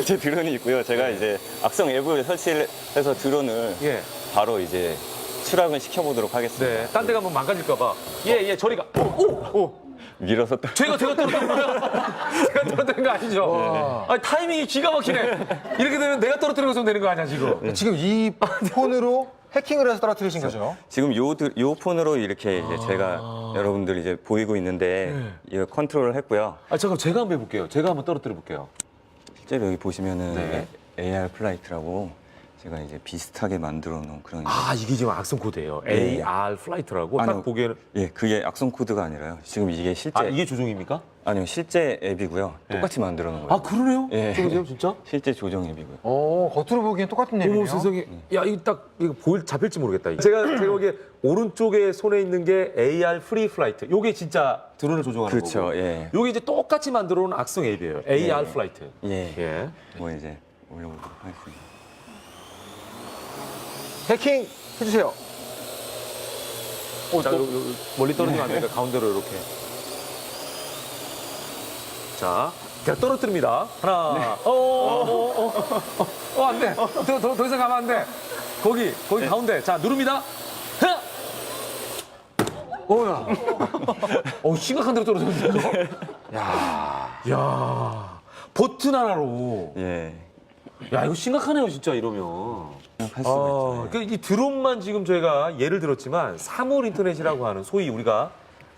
제 드론이 있고요. 제가 이제 악성 앱을 설치를 해서 드론을 예. 바로 이제 추락을 시켜보도록 하겠습니다. 네. 딴 데 가면 망가질까봐. 예. 저리 가. 오. 밀어서 또 제가 떨어뜨린 거예요? 제가 떨어뜨린 거 아니죠? 아니, 타이밍이 기가 막히네. 이렇게 되면 내가 떨어뜨리고 있으면 되는 거 아니야, 지금? 지금 이 폰으로 해킹을 해서 떨어뜨리신 거죠? 지금 요 폰으로 이렇게 이제 제가 여러분들 이제 보이고 있는데 이거 컨트롤을 했고요. 아, 잠깐 제가 한번 해볼게요. 제가 한번 떨어뜨려 볼게요. 실제로 여기 보시면은 네. AR 플라이트라고 제가 이제 비슷하게 만들어 놓은 그런 아, 이게 지금 악성 코드예요. 네. AR 플라이트라고. 아니요. 딱 보기에는. 예, 그게 악성 코드가 아니라요. 지금 이게 실제 아, 이게 조종입니까? 아니요, 실제 앱이고요. 똑같이 만들어 놓은 거예요. 아, 그러네요? 예. 저거세요, 진짜? 실제 조종 앱이고요. 겉으로 보기엔 똑같은 앱이네요. 어머, 세상에. 야, 이거 딱 이거 잡힐지 모르겠다. 이거. 제가 보기에 오른쪽에 손에 있는 게 AR 프리 플라이트. 요게 진짜 드론을 조종하는 그렇죠, 거고. 예. 요게 이제 똑같이 만들어 놓은 악성 앱이에요. AR 플라이트. 예. 예. 뭐 이제 올려보도록 하겠습니다. 해킹 해주세요. 자, 멀리 떨어지면 안 되니까 가운데로 이렇게. 자, 제가 떨어뜨립니다. 하나. 안 돼. 더 이상 가면 안 돼. 거기 가운데. 자, 누릅니다. 하나. 오야. 심각한 데로 떨어졌는데. 야. 버튼 하나로. 예. 야, 이거 심각하네요, 진짜 이러면. 할 수가 있죠. 이 드론만 지금 저희가 예를 들었지만 사물 인터넷이라고 하는 소위 우리가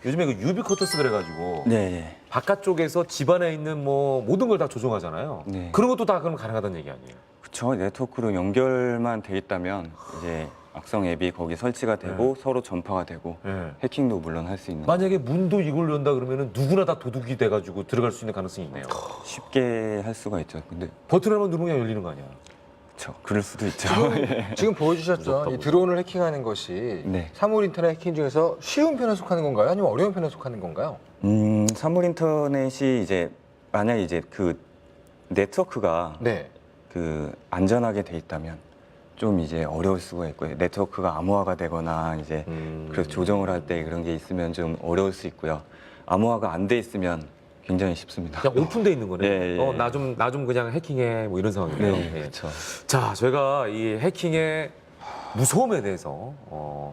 요즘에 그 유비쿼터스 그래가지고 네. 바깥쪽에서 집안에 있는 뭐 모든 걸 다 조종하잖아요. 네. 그런 것도 다 그럼 가능하다는 얘기 아니에요? 그렇죠. 네트워크로 연결만 돼 있다면 이제 악성 앱이 거기 설치가 되고 서로 전파가 되고 네. 해킹도 물론 할 수 있는 만약에 문도 이걸 연다 그러면은 누구나 다 도둑이 돼가지고 들어갈 수 있는 가능성이 있네요. 쉽게 할 수가 있죠. 근데 버튼 하나만 누르면 그냥 열리는 거 아니야? 그렇죠. 그럴 수도 있죠. 지금 보여주셨죠? 무섭다, 이 드론을 해킹하는 것이 네. 사물 인터넷 해킹 중에서 쉬운 편에 속하는 건가요? 아니면 어려운 편에 속하는 건가요? 사물 인터넷이 이제 만약 이제 그 네트워크가 네. 그 안전하게 돼 있다면 좀 이제 어려울 수가 있고요. 네트워크가 암호화가 되거나 이제 그래서 조정을 할 때 그런 게 있으면 좀 어려울 수 있고요. 암호화가 안 돼 있으면 굉장히 쉽습니다. 그냥 오픈돼 있는 거네. 예, 예. 나 좀 그냥 해킹해 뭐 이런 상황이네요. 네, 예. 그렇죠. 자, 저희가 이 해킹의 무서움에 대해서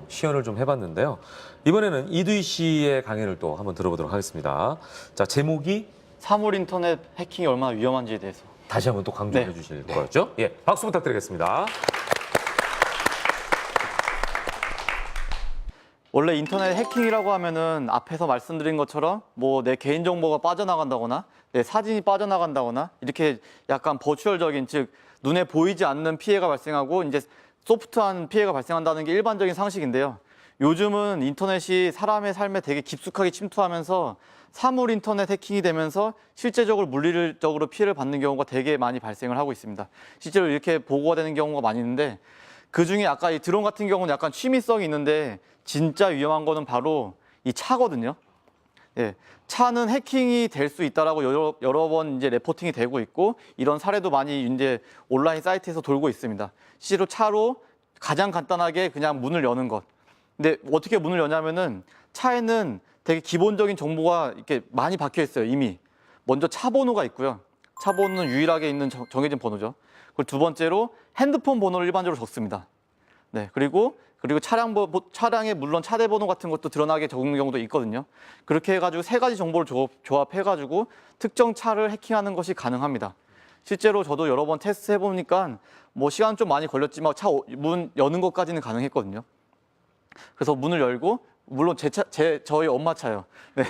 시연을 좀 해봤는데요. 이번에는 이두희 씨의 강연을 또 한번 들어보도록 하겠습니다. 자, 제목이 사물 인터넷 해킹이 얼마나 위험한지에 대해서. 다시 한번 또 강조해 네. 주실 거였죠? 예, 박수 부탁드리겠습니다. 원래 인터넷 해킹이라고 하면은 앞에서 말씀드린 것처럼 뭐 내 개인정보가 빠져나간다거나 내 사진이 빠져나간다거나 이렇게 약간 버추얼적인, 즉 눈에 보이지 않는 피해가 발생하고 이제 소프트한 피해가 발생한다는 게 일반적인 상식인데요. 요즘은 인터넷이 사람의 삶에 되게 깊숙하게 침투하면서 사물 인터넷 해킹이 되면서 실제적으로 물리적으로 피해를 받는 경우가 되게 많이 발생을 하고 있습니다. 실제로 이렇게 보고가 되는 경우가 많이 있는데, 그중에 아까 이 드론 같은 경우는 약간 취미성이 있는데 진짜 위험한 거는 바로 이 차거든요. 예, 차는 해킹이 될 수 있다라고 여러 번 이제 레포팅이 되고 있고, 이런 사례도 많이 이제 온라인 사이트에서 돌고 있습니다. 실제로 차로 가장 간단하게 그냥 문을 여는 것. 근데 어떻게 문을 여냐면은 차에는 되게 기본적인 정보가 이렇게 많이 박혀 있어요, 이미. 먼저 차 번호가 있고요. 차 번호는 유일하게 있는 정해진 번호죠. 그리고 두 번째로 핸드폰 번호를 일반적으로 적습니다. 네, 그리고 차량에 물론 차대 번호 같은 것도 드러나게 적는 경우도 있거든요. 그렇게 해가지고 세 가지 정보를 조합해가지고 특정 차를 해킹하는 것이 가능합니다. 실제로 저도 여러 번 테스트 해보니까 뭐 시간 좀 많이 걸렸지만 차 문 여는 것까지는 가능했거든요. 그래서 문을 열고, 물론 저희 엄마 차요. 네.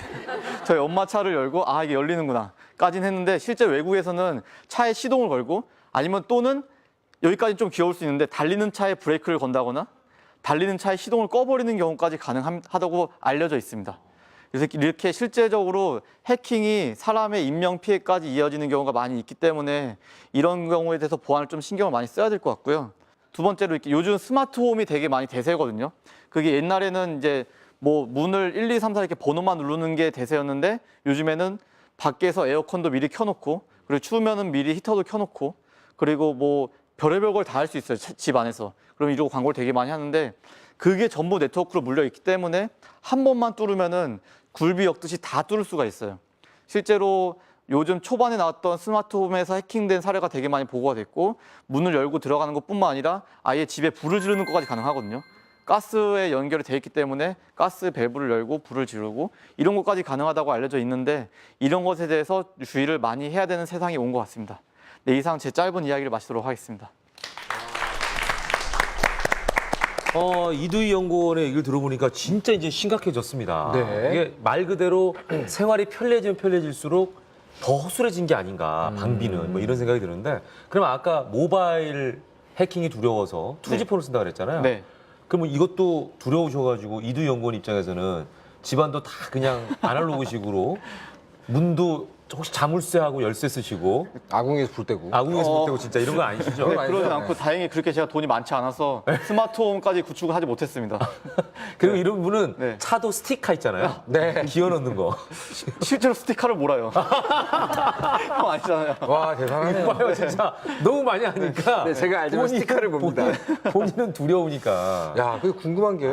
저희 엄마 차를 열고 이게 열리는구나 까지는 했는데, 실제 외국에서는 차에 시동을 걸고, 아니면 또는 여기까지 좀 귀여울 수 있는데 달리는 차에 브레이크를 건다거나 달리는 차에 시동을 꺼버리는 경우까지 가능하다고 알려져 있습니다. 그래서 이렇게 실제적으로 해킹이 사람의 인명 피해까지 이어지는 경우가 많이 있기 때문에 이런 경우에 대해서 보안을 좀 신경을 많이 써야 될 것 같고요. 두 번째로 이렇게 요즘 스마트홈이 되게 많이 대세거든요. 그게 옛날에는 이제 뭐 문을 1, 2, 3, 4 이렇게 번호만 누르는 게 대세였는데, 요즘에는 밖에서 에어컨도 미리 켜놓고, 그리고 추우면은 미리 히터도 켜놓고, 그리고 뭐 별의별 걸 다 할 수 있어요, 집 안에서. 그럼 이러고 광고를 되게 많이 하는데, 그게 전부 네트워크로 물려 있기 때문에 한 번만 뚫으면은 굴비 엮듯이 다 뚫을 수가 있어요. 실제로 요즘 초반에 나왔던 스마트홈에서 해킹된 사례가 되게 많이 보고가 됐고, 문을 열고 들어가는 것뿐만 아니라 아예 집에 불을 지르는 것까지 가능하거든요. 가스에 연결이 돼 있기 때문에 가스 밸브를 열고 불을 지르고 이런 것까지 가능하다고 알려져 있는데, 이런 것에 대해서 주의를 많이 해야 되는 세상이 온 것 같습니다. 네, 이상 제 짧은 이야기를 마치도록 하겠습니다. 이두희 연구원의 얘기를 들어보니까 진짜 이제 심각해졌습니다. 네. 이게 말 그대로 생활이 편리해지면 편리해질수록 더 허술해진 게 아닌가, 방비는 뭐 이런 생각이 드는데, 그럼 아까 모바일 해킹이 두려워서 투지폰을 쓴다 그랬잖아요. 네. 그러면 이것도 두려우셔가지고 이두희 연구원 입장에서는 집안도 다 그냥 아날로그식으로 문도 혹시 자물쇠하고 열쇠 쓰시고 아궁이에서 불 떼고. 아궁이에서 못 떼고 진짜 이런 거 아니시죠? 그건 아니죠. 그러진 않고 다행히 그렇게 제가 돈이 많지 않아서 스마트홈까지 구축을 하지 못했습니다. 그리고 이런 분은 네. 차도 스티커 있잖아요. 네. 기어 넣는 거. 실제로 스티커를 몰아요. 그거 아니잖아요. 와, 대단하네요. 봐요, 진짜 너무 많이 하니까. 네, 제가 알지만 스티커를 봅니다. 본인은 두려우니까. 야, 그게 궁금한 게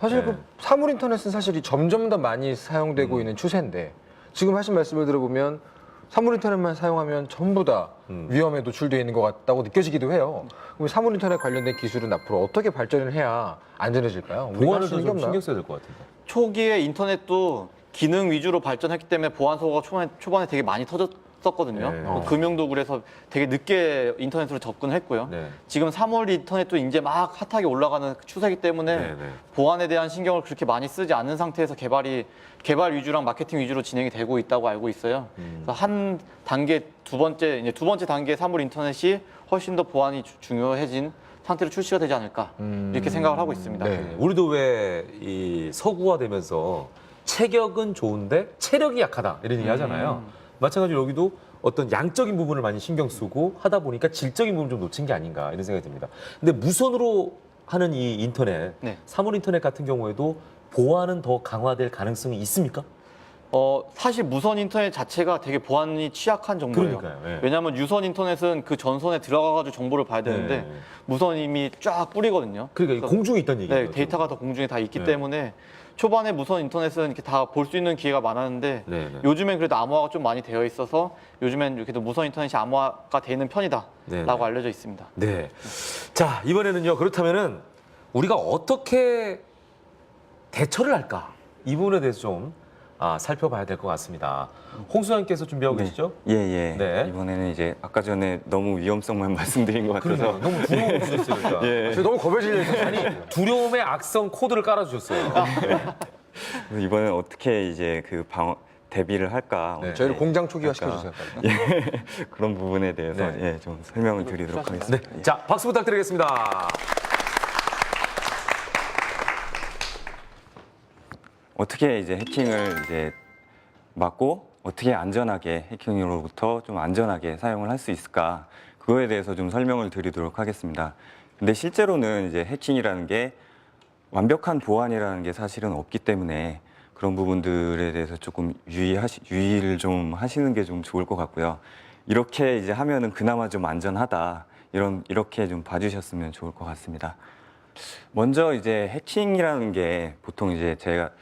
사실 그 사물 인터넷은 사실이 점점 더 많이 사용되고 있는 추세인데, 지금 하신 말씀을 들어보면 사물 인터넷만 사용하면 전부 다 위험에 노출되어 있는 것 같다고 느껴지기도 해요. 그럼 사물 인터넷 관련된 기술은 앞으로 어떻게 발전을 해야 안전해질까요? 우리가 할 보안을 수 좀 있는 게 없나요? 신경 써야 될 것 같은데. 초기에 인터넷도 기능 위주로 발전했기 때문에 보안 사고가 초반에 되게 많이 터졌었거든요. 네. 금융도 그래서 되게 늦게 인터넷으로 접근했고요. 네. 지금 3월 인터넷도 이제 막 핫하게 올라가는 추세이기 때문에 네, 네. 보안에 대한 신경을 그렇게 많이 쓰지 않는 상태에서 개발 위주랑 마케팅 위주로 진행이 되고 있다고 알고 있어요. 그래서 한 단계 두 번째 단계의 3월 인터넷이 훨씬 더 보안이 중요해진 상태로 출시가 되지 않을까 이렇게 생각을 하고 있습니다. 네. 우리도 왜 이 서구화되면서 체격은 좋은데 체력이 약하다 이런 얘기 하잖아요. 마찬가지로 여기도 어떤 양적인 부분을 많이 신경 쓰고 하다 보니까 질적인 부분을 좀 놓친 게 아닌가 이런 생각이 듭니다. 근데 무선으로 하는 이 인터넷, 네. 사물 인터넷 같은 경우에도 보안은 더 강화될 가능성이 있습니까? 사실 무선 인터넷 자체가 되게 보안이 취약한 정보예요. 그러니까요. 예. 왜냐하면 유선 인터넷은 그 전선에 들어가가지고 정보를 봐야 되는데 네. 무선 이미 쫙 뿌리거든요. 그러니까 공중에 있다는 얘기예요. 네, 데이터가 다 공중에 다 있기 네. 때문에 초반에 무선 인터넷은 이렇게 다 볼 수 있는 기회가 많았는데 네, 네. 요즘엔 그래도 암호화가 좀 많이 되어 있어서 요즘엔 이렇게 무선 인터넷이 암호화가 되는 편이다라고 네, 네. 알려져 있습니다. 네. 자, 이번에는요. 그렇다면은 우리가 어떻게 대처를 할까? 이 부분에 대해서 좀 살펴봐야 될 것 같습니다. 홍수장님께서 준비하고 계시죠? 예. 네. 이번에는 이제 아까 전에 너무 위험성만 말씀드린 것 같아서 너무 두려움 없으셨어요. 그러니까. 예. 저 너무 겁에 질려서 아니, 두려움의 악성 코드를 깔아주셨어요. 그래서 이번엔 어떻게 이제 그 대비를 할까? 네. 저희를 공장 초기화 그러니까. 시켜주세요. 그런 부분에 대해서 네. 예, 좀 설명을 드리도록 하겠습니다. 네. 자, 박수 부탁드리겠습니다. 어떻게 이제 해킹을 이제 막고 어떻게 안전하게 해킹으로부터 좀 안전하게 사용을 할 수 있을까? 그거에 대해서 좀 설명을 드리도록 하겠습니다. 근데 실제로는 이제 해킹이라는 게 완벽한 보안이라는 게 사실은 없기 때문에 그런 부분들에 대해서 조금 유의를 좀 하시는 게 좀 좋을 것 같고요. 이렇게 이제 하면은 그나마 좀 안전하다. 이렇게 좀 봐주셨으면 좋을 것 같습니다. 먼저 이제 해킹이라는 게 보통 이제 제가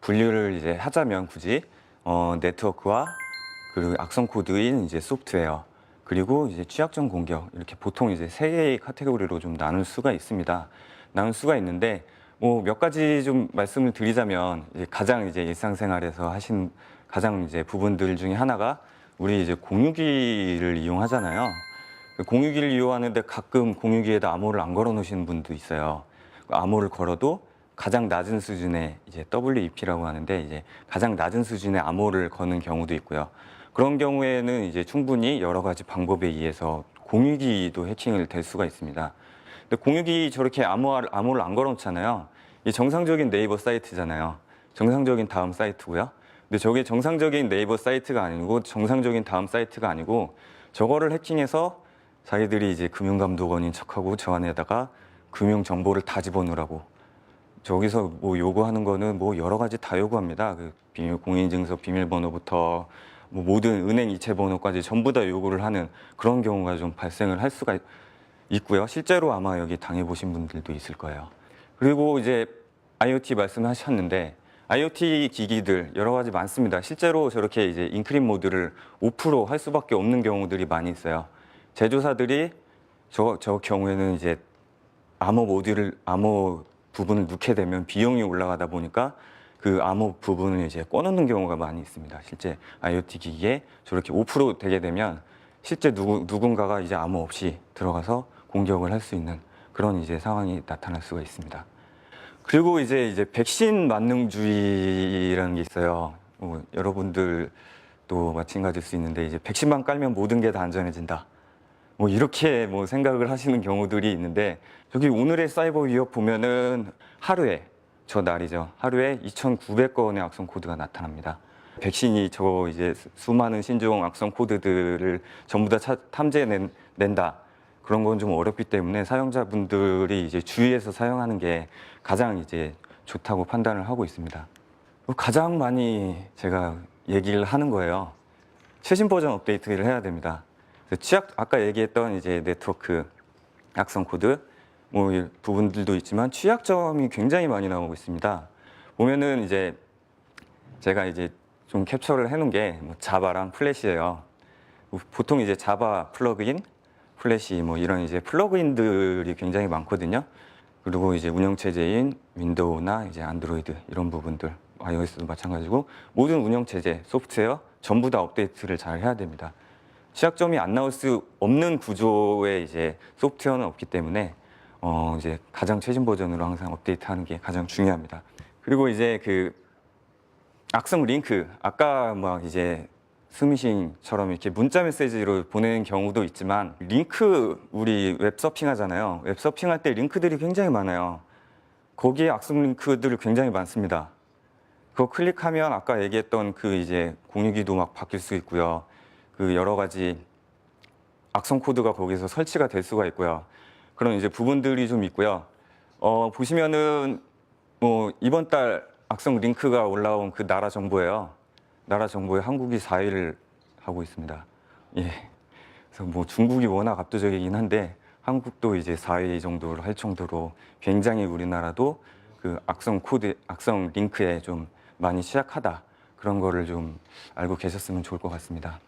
분류를 이제 하자면 굳이 네트워크와 그리고 악성 코드인 이제 소프트웨어 그리고 이제 취약점 공격 이렇게 보통 이제 세 개의 카테고리로 좀 나눌 수가 있습니다. 나눌 수가 있는데 뭐 몇 가지 좀 말씀을 드리자면 이제 가장 이제 일상생활에서 하신 가장 이제 부분들 중에 하나가 우리 이제 공유기를 이용하잖아요. 공유기를 이용하는데 가끔 공유기에다 암호를 안 걸어 놓으시는 분도 있어요. 암호를 걸어도 가장 낮은 수준의 이제 WEP라고 하는데 이제 가장 낮은 수준의 암호를 거는 경우도 있고요. 그런 경우에는 이제 충분히 여러 가지 방법에 의해서 공유기도 해킹을 될 수가 있습니다. 근데 공유기 저렇게 암호를 안 걸어놓잖아요. 이 정상적인 네이버 사이트잖아요. 정상적인 다음 사이트고요. 근데 저게 정상적인 네이버 사이트가 아니고 정상적인 다음 사이트가 아니고 저거를 해킹해서 자기들이 이제 금융감독원인 척하고 저 안에다가 금융 정보를 다 집어넣으라고. 저기서 뭐 요구하는 거는 뭐 여러 가지 다 요구합니다. 그 공인인증서 비밀번호부터 뭐 모든 은행 이체 번호까지 전부 다 요구를 하는 그런 경우가 좀 발생을 할 수가 있고요. 실제로 아마 여기 당해보신 분들도 있을 거예요. 그리고 이제 IoT 말씀하셨는데 IoT 기기들 여러 가지 많습니다. 실제로 저렇게 이제 인크립 모드를 5% 할 수밖에 없는 경우들이 많이 있어요. 제조사들이 저 경우에는 이제 암호 부분을 넣게 되면 비용이 올라가다 보니까 그 암호 부분을 이제 꺼놓는 경우가 많이 있습니다. 실제 IoT 기기에 저렇게 5% 되게 되면 실제 누군가가 이제 암호 없이 들어가서 공격을 할 수 있는 그런 이제 상황이 나타날 수가 있습니다. 그리고 이제 백신 만능주의라는 게 있어요. 여러분들도 마찬가지일 수 있는데 이제 백신만 깔면 모든 게 다 안전해진다. 뭐 이렇게 뭐 생각을 하시는 경우들이 있는데 저기 오늘의 사이버 위협 보면은 하루에 2,900건의 악성 코드가 나타납니다. 백신이 이제 수많은 신종 악성 코드들을 전부 다 탐지해낸다. 그런 건 좀 어렵기 때문에 사용자분들이 이제 주의해서 사용하는 게 가장 이제 좋다고 판단을 하고 있습니다. 가장 많이 제가 얘기를 하는 거예요. 최신 버전 업데이트를 해야 됩니다. 아까 얘기했던 이제 네트워크 악성 코드 뭐 부분들도 있지만 취약점이 굉장히 많이 나오고 있습니다. 보면은 이제 제가 이제 좀 캡처를 해놓은 게 뭐 자바랑 플래시예요. 보통 이제 자바 플러그인, 플래시 뭐 이런 이제 플러그인들이 굉장히 많거든요. 그리고 이제 운영체제인 윈도우나 이제 안드로이드 이런 부분들, iOS도 마찬가지고 모든 운영체제, 소프트웨어 전부 다 업데이트를 잘 해야 됩니다. 취약점이 안 나올 수 없는 구조의 이제 소프트웨어는 없기 때문에 이제 가장 최신 버전으로 항상 업데이트하는 게 가장 중요합니다. 그리고 이제 그 악성 링크, 아까 막 이제 스미싱처럼 이렇게 문자 메시지로 보내는 경우도 있지만 우리 웹서핑 하잖아요. 웹서핑 할 때 링크들이 굉장히 많아요. 거기에 악성 링크들이 굉장히 많습니다. 그거 클릭하면 아까 얘기했던 그 이제 공유기도 막 바뀔 수 있고요. 그 여러 가지 악성 코드가 거기서 설치가 될 수가 있고요. 그런 이제 부분들이 좀 있고요. 보시면은 뭐 이번 달 악성 링크가 올라온 그 나라 정보예요. 나라 정보에 한국이 4위를 하고 있습니다. 예. 그래서 뭐 중국이 워낙 압도적이긴 한데 한국도 이제 4위 정도를 할 정도로 굉장히 우리나라도 그 악성 코드, 악성 링크에 좀 많이 취약하다. 그런 거를 좀 알고 계셨으면 좋을 것 같습니다.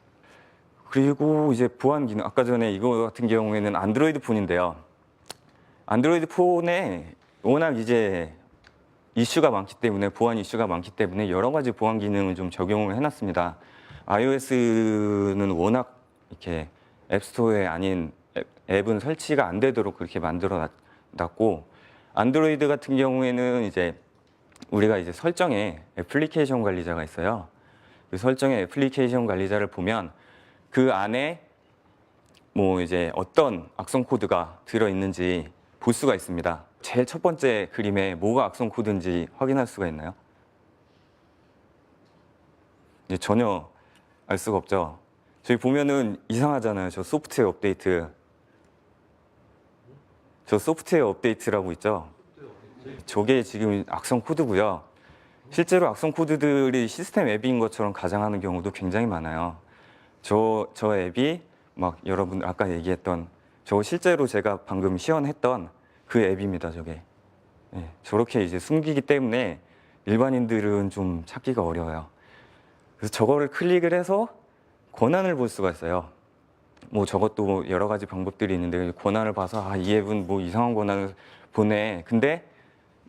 그리고 이제 보안 기능, 아까 전에 이거 같은 경우에는 안드로이드 폰인데요. 안드로이드 폰에 워낙 이제 이슈가 많기 때문에, 보안 이슈가 많기 때문에 여러 가지 보안 기능을 좀 적용을 해놨습니다. iOS는 워낙 이렇게 앱스토어에 아닌 앱은 설치가 안 되도록 그렇게 만들어 놨고, 안드로이드 같은 경우에는 이제 우리가 이제 설정에 애플리케이션 관리자가 있어요. 그 설정에 애플리케이션 관리자를 보면 그 안에 뭐 이제 어떤 악성 코드가 들어 있는지 볼 수가 있습니다. 제일 첫 번째 그림에 뭐가 악성 코드인지 확인할 수가 있나요? 이제 전혀 알 수가 없죠. 저기 보면은 이상하잖아요. 저 소프트웨어 업데이트. 저 소프트웨어 업데이트라고 있죠. 저게 지금 악성 코드고요. 실제로 악성 코드들이 시스템 앱인 것처럼 가장하는 경우도 굉장히 많아요. 저 앱이 막 여러분 아까 얘기했던 저 실제로 제가 방금 시연했던 그 앱입니다. 저게. 예, 저렇게 이제 숨기기 때문에 일반인들은 좀 찾기가 어려워요. 그래서 저거를 클릭을 해서 권한을 볼 수가 있어요. 뭐 저것도 여러 가지 방법들이 있는데 권한을 봐서 아, 이 앱은 뭐 이상한 권한을 보내. 근데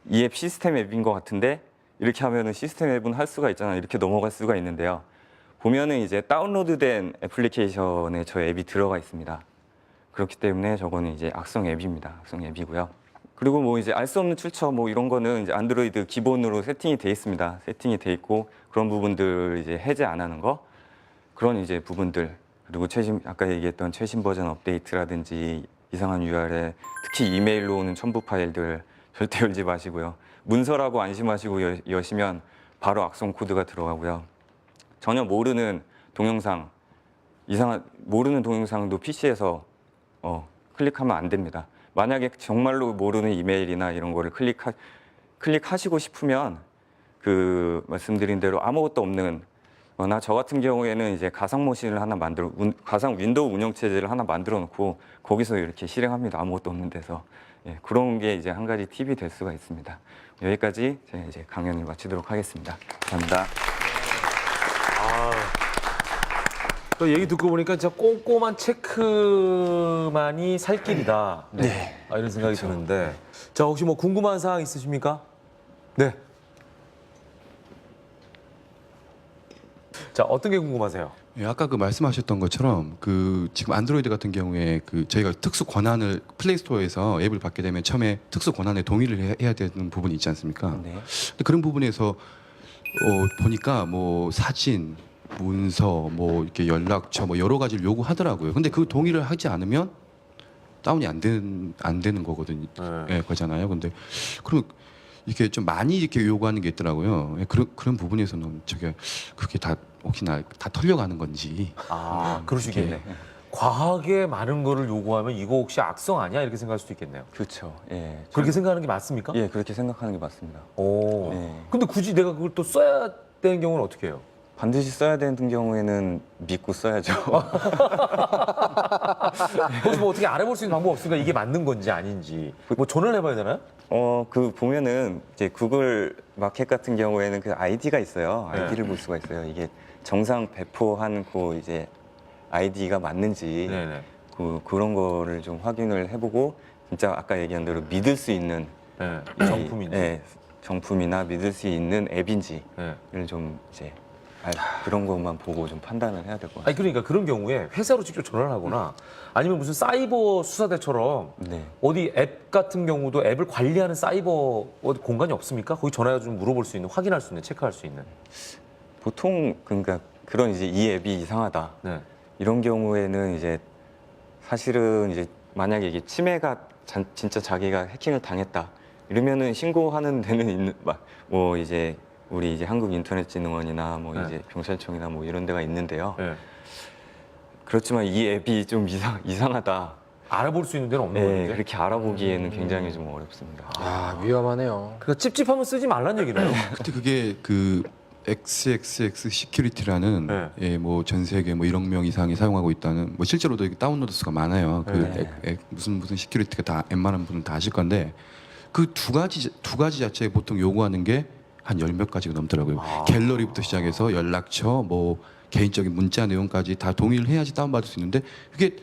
이 앱 시스템 앱인 것 같은데 이렇게 하면은 시스템 앱은 할 수가 있잖아. 이렇게 넘어갈 수가 있는데요. 보면은 이제 다운로드된 애플리케이션에 저 앱이 들어가 있습니다. 그렇기 때문에 저거는 이제 악성 앱입니다. 악성 앱이고요. 그리고 뭐 이제 알 수 없는 출처 뭐 이런 거는 이제 안드로이드 기본으로 세팅이 돼 있습니다. 세팅이 돼 있고 그런 부분들 이제 해제 안 하는 거 그런 이제 부분들 그리고 최신 아까 얘기했던 최신 버전 업데이트라든지 이상한 URL 특히 이메일로 오는 첨부 파일들 절대 열지 마시고요. 문서라고 안심하시고 여시면 바로 악성 코드가 들어가고요. 전혀 모르는 동영상 모르는 동영상도 PC에서 클릭하면 안 됩니다. 만약에 정말로 모르는 이메일이나 이런 거를 클릭하시고 싶으면 그 말씀드린 대로 아무것도 없는 저 같은 경우에는 이제 가상 머신을 하나 가상 윈도우 운영 체제를 하나 만들어 놓고 거기서 이렇게 실행합니다. 아무것도 없는 데서. 예, 그런 게 이제 한 가지 팁이 될 수가 있습니다. 여기까지 제가 이제 강연을 마치도록 하겠습니다. 감사합니다. 또 얘기 듣고 보니까 진짜 꼼꼼한 체크만이 살 길이다. 네. 이런 생각이 드는데. 자, 혹시 뭐 궁금한 사항 있으십니까? 네. 자, 어떤 게 궁금하세요? 예, 아까 그 말씀하셨던 것처럼 그 지금 안드로이드 같은 경우에 그 저희가 특수 권한을 플레이스토어에서 앱을 받게 되면 처음에 특수 권한에 동의를 해야 되는 부분이 있지 않습니까? 네. 근데 그런 부분에서 보니까 뭐 사진, 문서, 뭐 이렇게 연락처 뭐 여러 가지를 요구하더라고요. 근데 그 동의를 하지 않으면 다운이 안 되는 거거든요. 예, 거잖아요. 근데 그럼 이렇게 좀 많이 이렇게 요구하는 게 있더라고요. 예, 그런 부분에서는 저게 그렇게 다 혹시나 다 털려가는 건지. 그럴 수 있겠네. 과하게 많은 거를 요구하면 이거 혹시 악성 아니야? 이렇게 생각할 수도 있겠네요. 그렇죠. 예. 그렇게 생각하는 게 맞습니까? 예, 그렇게 생각하는 게 맞습니다. 오. 네. 근데 굳이 내가 그걸 또 써야 되는 경우는 어떻게 해요? 반드시 써야 되는 경우에는 믿고 써야죠. 혹시 뭐 어떻게 알아볼 수 있는 방법 없으니까 이게 맞는 건지 아닌지 뭐 전화를 해봐야 되나요? 그 보면은 이제 구글 마켓 같은 경우에는 그 아이디가 있어요. 아이디를 볼 수가 있어요. 이게 정상 배포한 그 이제 아이디가 맞는지 네네. 그런 거를 좀 확인을 해보고 진짜 아까 얘기한 대로 믿을 수 있는 네. 이- 정품인지. 네, 정품이나 믿을 수 있는 앱인지를 네. 좀 이제 그런 것만 보고 좀 판단을 해야 될 것 같아요. 아니 그러니까 그런 경우에 회사로 직접 전화를 하거나 아니면 무슨 사이버 수사대처럼 네. 어디 앱 같은 경우도 앱을 관리하는 사이버 어디 공간이 없습니까? 거기 전화해서 좀 물어볼 수 있는, 확인할 수 있는, 체크할 수 있는. 보통 그러니까 그런 이제 이 앱이 이상하다. 네. 이런 경우에는 이제 사실은 이제 만약에 이게 침해가 진짜 자기가 해킹을 당했다 이러면은 신고하는 데는 있는 뭐 이제 우리 이제 한국인터넷진흥원이나 뭐 네. 이제 경찰청이나 뭐 이런 데가 있는데요. 네. 그렇지만 이 앱이 좀 이상하다. 알아볼 수 있는 데는 없는 네, 건데. 그렇게 알아보기에는 굉장히 좀 어렵습니다. 위험하네요. 그러니까 찝찝하면 쓰지 말란 얘기네요. 근데 그게 그 XXX 시큐리티라는 네. 예, 뭐 전 세계 뭐 1억 명 이상이 사용하고 있다는 뭐 실제로도 이게 다운로드 수가 많아요. 그 무슨 시큐리티가 다 웬만한 분은 다 아실 건데 그 두 가지 자체에 보통 요구하는 게 한 열 몇 가지가 넘더라고요. 갤러리부터 시작해서 연락처, 뭐 개인적인 문자 내용까지 다 동의를 해야지 다운받을 수 있는데 그게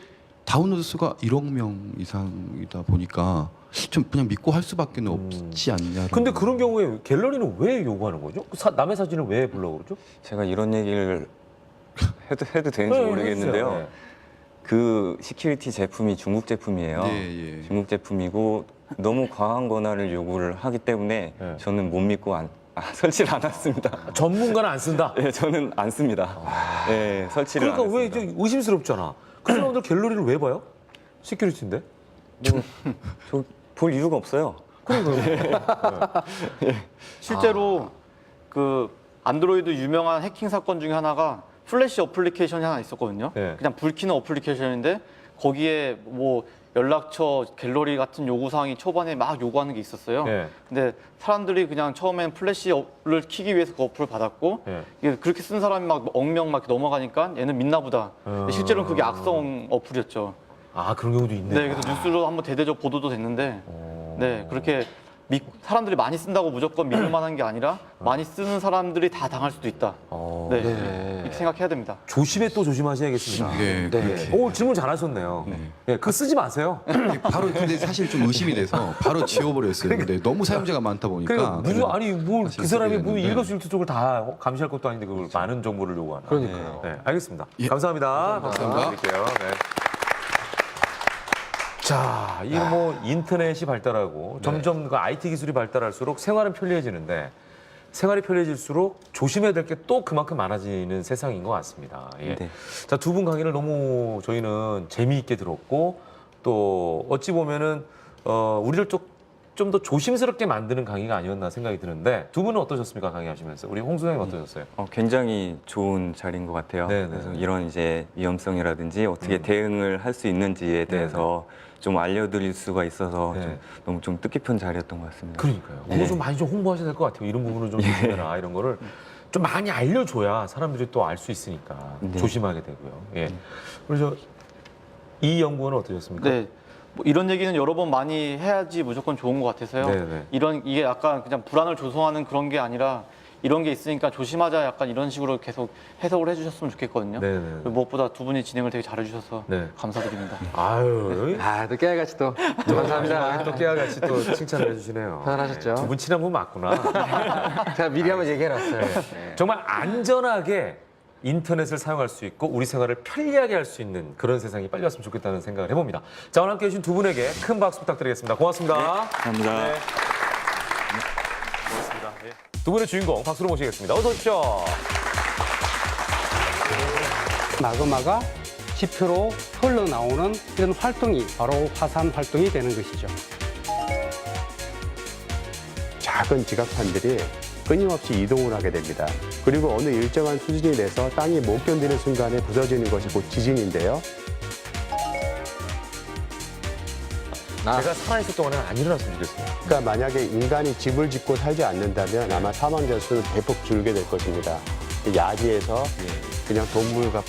다운로드 수가 1억 명 이상이다 보니까 좀 그냥 믿고 할 수밖에 없지 않냐. 근데 그런 경우에 갤러리는 왜 요구하는 거죠? 남의 사진을 왜 보려고 그러죠? 제가 이런 얘기를 해도 되는지 네, 모르겠는데요. 해주세요. 네. 그 시큐리티 제품이 중국 제품이에요. 예. 중국 제품이고 너무 과한 권한을 요구를 하기 때문에 네. 저는 못 믿고 설치를 안 했습니다. 전문가는 안 쓴다. 네, 저는 안 씁니다. 네, 설치를 그러니까 안 왜 했습니다. 좀 의심스럽잖아. 그 사람들 갤러리를 왜 봐요? 시큐리티인데? 저 볼 이유가 없어요. 실제로 그 안드로이드 유명한 해킹 사건 중에 하나가 플래시 어플리케이션이 하나 있었거든요. 네. 그냥 불 켜는 어플리케이션인데 거기에 뭐 연락처, 갤러리 같은 요구사항이 초반에 막 요구하는 게 있었어요. 네. 근데 사람들이 그냥 처음엔 플래시를 켜기 위해서 그 어플을 받았고 네. 이게 그렇게 쓴 사람이 막 억명 막 넘어가니까 얘는 믿나 보다. 근데 실제로는 그게 악성 어플이었죠. 아, 그런 경우도 있네. 네, 그래서 뉴스로 한번 대대적 보도도 됐는데, 네, 그렇게 사람들이 많이 쓴다고 무조건 믿을 만한 게 아니라 많이 쓰는 사람들이 다 당할 수도 있다. 네, 이렇게 생각해야 됩니다. 조심해 또 조심하셔야겠습니다. 네, 그렇게. 오, 질문 잘하셨네요. 네, 그거 쓰지 마세요. 바로 근데 사실 좀 의심이 돼서 바로 지워버렸어요. 근데 너무 사용자가 많다 보니까. 그러니까 무슨 아니 뭘 다시 그 사람이 뭐 쓰게 됐는데. 일거수일투족을 다 감시할 것도 아닌데 그걸 많은 정보를 요구하나. 그러니까요. 네, 알겠습니다. 감사합니다. 박수 한번 드릴게요. 네. 자, 이 뭐 인터넷이 발달하고 점점 그 IT 기술이 발달할수록 생활은 편리해지는데 생활이 편리해질수록 조심해야 될 게 또 그만큼 많아지는 세상인 것 같습니다. 예. 네. 자, 두 분 강의를 너무 저희는 재미있게 들었고 또 어찌 보면은 우리를 좀 더 조심스럽게 만드는 강의가 아니었나 생각이 드는데 두 분은 어떠셨습니까? 강의하시면서 우리 홍 소장님 어떠셨어요? 굉장히 좋은 자리인 것 같아요. 네네. 그래서 이런 이제 위험성이라든지 어떻게 대응을 할 수 있는지에 대해서 좀 알려드릴 수가 있어서 네. 좀 너무 좀 뜻깊은 자리였던 것 같습니다. 그러니까요. 그거 좀 많이 좀 홍보하셔야 될 것 같아요. 이런 부분을 좀 조심해라 이런 거를 좀 많이 알려줘야 사람들이 또 알 수 있으니까 네. 조심하게 되고요. 예. 그래서 이 연구원은 어떠셨습니까? 네. 뭐 이런 얘기는 여러 번 많이 해야지 무조건 좋은 것 같아서요. 네네. 이게 약간 그냥 불안을 조성하는 그런 게 아니라 이런 게 있으니까 조심하자 약간 이런 식으로 계속 해석을 해주셨으면 좋겠거든요. 네네. 그리고 무엇보다 두 분이 진행을 되게 잘해주셔서 네. 감사드립니다. 아유. 또 깨알같이 또 감사합니다. 또 깨알같이 또 칭찬을 해주시네요. 잘하셨죠? 두 분 친한 분 맞구나. 제가 미리 한번 얘기해놨어요. 정말 안전하게 인터넷을 사용할 수 있고 우리 생활을 편리하게 할 수 있는 그런 세상이 빨리 왔으면 좋겠다는 생각을 해봅니다. 자, 오늘 함께 해주신 두 분에게 큰 박수 부탁드리겠습니다. 고맙습니다. 감사합니다. 네. 고맙습니다. 예. 두 분의 주인공 박수로 모시겠습니다. 어서 오십시오. 마그마가 지표로 흘러나오는 이런 활동이 바로 화산 활동이 되는 것이죠. 작은 지각판들이 끊임없이 이동을 하게 됩니다. 그리고 어느 일정한 수준이 돼서 땅이 못 견디는 순간에 부서지는 것이 곧 지진인데요. 제가 살아있을 동안은 안 일어났으면 좋겠어요. 그러니까 만약에 인간이 집을 짓고 살지 않는다면 아마 사망자 수는 대폭 줄게 될 것입니다. 야지에서 그냥 동물과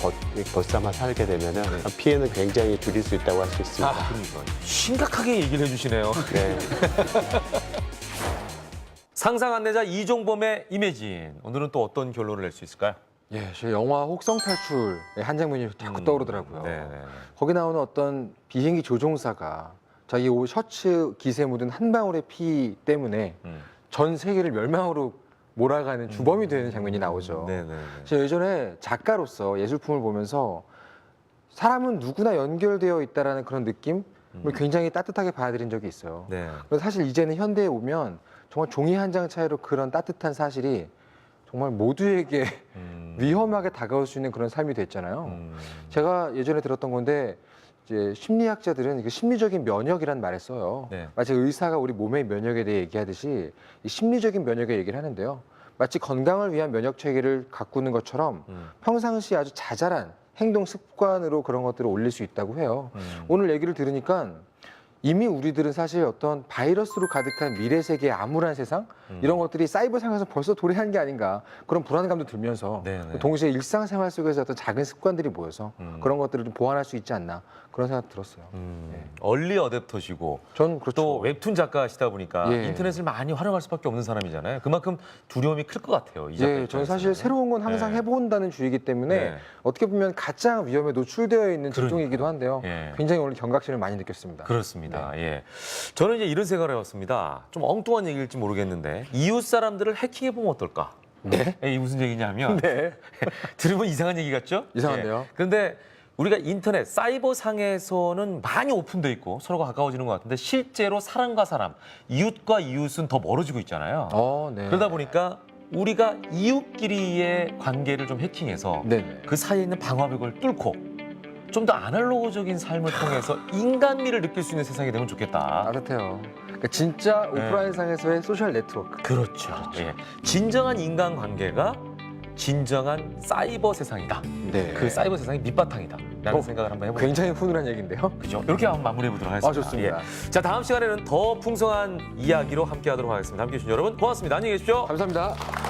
벗삼아 살게 되면 피해는 굉장히 줄일 수 있다고 할 수 있습니다. 그러니까 심각하게 얘기를 해주시네요. 네. 상상 안내자 이종범의 이매진. 오늘은 또 어떤 결론을 낼 수 있을까요? 예, 저 영화 혹성 탈출의 한 장면이 자꾸 떠오르더라고요. 네. 거기 나오는 어떤 비행기 조종사가 자기 옷 셔츠 깃에 묻은 한 방울의 피 때문에 전 세계를 멸망으로 몰아가는 주범이 되는 장면이 나오죠. 네네. 제가 예전에 작가로서 예술품을 보면서 사람은 누구나 연결되어 있다라는 그런 느낌을 굉장히 따뜻하게 받아들인 적이 있어요. 네. 그래서 사실 이제는 현대에 오면 정말 종이 한 장 차이로 그런 따뜻한 사실이 정말 모두에게 위험하게 다가올 수 있는 그런 삶이 됐잖아요. 제가 예전에 들었던 건데 이제 심리학자들은 심리적인 면역이란 말을 써요. 네. 마치 의사가 우리 몸의 면역에 대해 얘기하듯이 이 심리적인 면역에 얘기를 하는데요. 마치 건강을 위한 면역 체계를 가꾸는 것처럼 평상시 아주 자잘한 행동 습관으로 그런 것들을 올릴 수 있다고 해요. 오늘 얘기를 들으니까 이미 우리들은 사실 어떤 바이러스로 가득한 미래 세계의 암울한 세상 이런 것들이 사이버 상에서 벌써 도래한 게 아닌가 그런 불안감도 들면서 네네. 동시에 일상생활 속에서 어떤 작은 습관들이 모여서 그런 것들을 좀 보완할 수 있지 않나 그런 생각 들었어요. 얼리 어댑터시고 전 그렇죠. 또 웹툰 작가시다 보니까 예. 인터넷을 많이 활용할 수밖에 없는 사람이잖아요. 그만큼 두려움이 클 것 같아요. 이 작가 예, 저는 사실 입장에서는. 새로운 건 항상 네. 해본다는 주의이기 때문에 네. 어떻게 보면 가장 위험에 노출되어 있는 직종이기도 한데요. 예. 굉장히 오늘 경각심을 많이 느꼈습니다. 그렇습니다. 예. 저는 이제 이런 생각을 해봤습니다. 좀 엉뚱한 얘기일지 모르겠는데 이웃 사람들을 해킹해 보면 어떨까? 네. 이 무슨 얘기냐면 네. 들으면 이상한 얘기 같죠? 이상한데요? 예. 그런데 우리가 인터넷, 사이버 상에서는 많이 오픈돼 있고 서로가 가까워지는 것 같은데 실제로 사람과 사람, 이웃과 이웃은 더 멀어지고 있잖아요. 네. 그러다 보니까 우리가 이웃끼리의 관계를 좀 해킹해서 네. 그 사이에 있는 방화벽을 뚫고 좀 더 아날로그적인 삶을 통해서 인간미를 느낄 수 있는 세상이 되면 좋겠다. 따뜻해요. 그러니까 진짜 네. 오프라인 상에서의 소셜 네트워크. 그렇죠. 예. 진정한 인간관계가 진정한 사이버 세상이다. 네. 그 사이버 세상이 밑바탕이다. 라는 생각을 한번 해보죠. 굉장히 훈훈한 얘기인데요. 그죠? 이렇게 한번 마무리해 보도록 하겠습니다. 좋습니다. 예. 자, 다음 시간에는 더 풍성한 이야기로 함께하도록 하겠습니다. 함께해 주신 여러분 고맙습니다. 안녕히 계십시오. 감사합니다.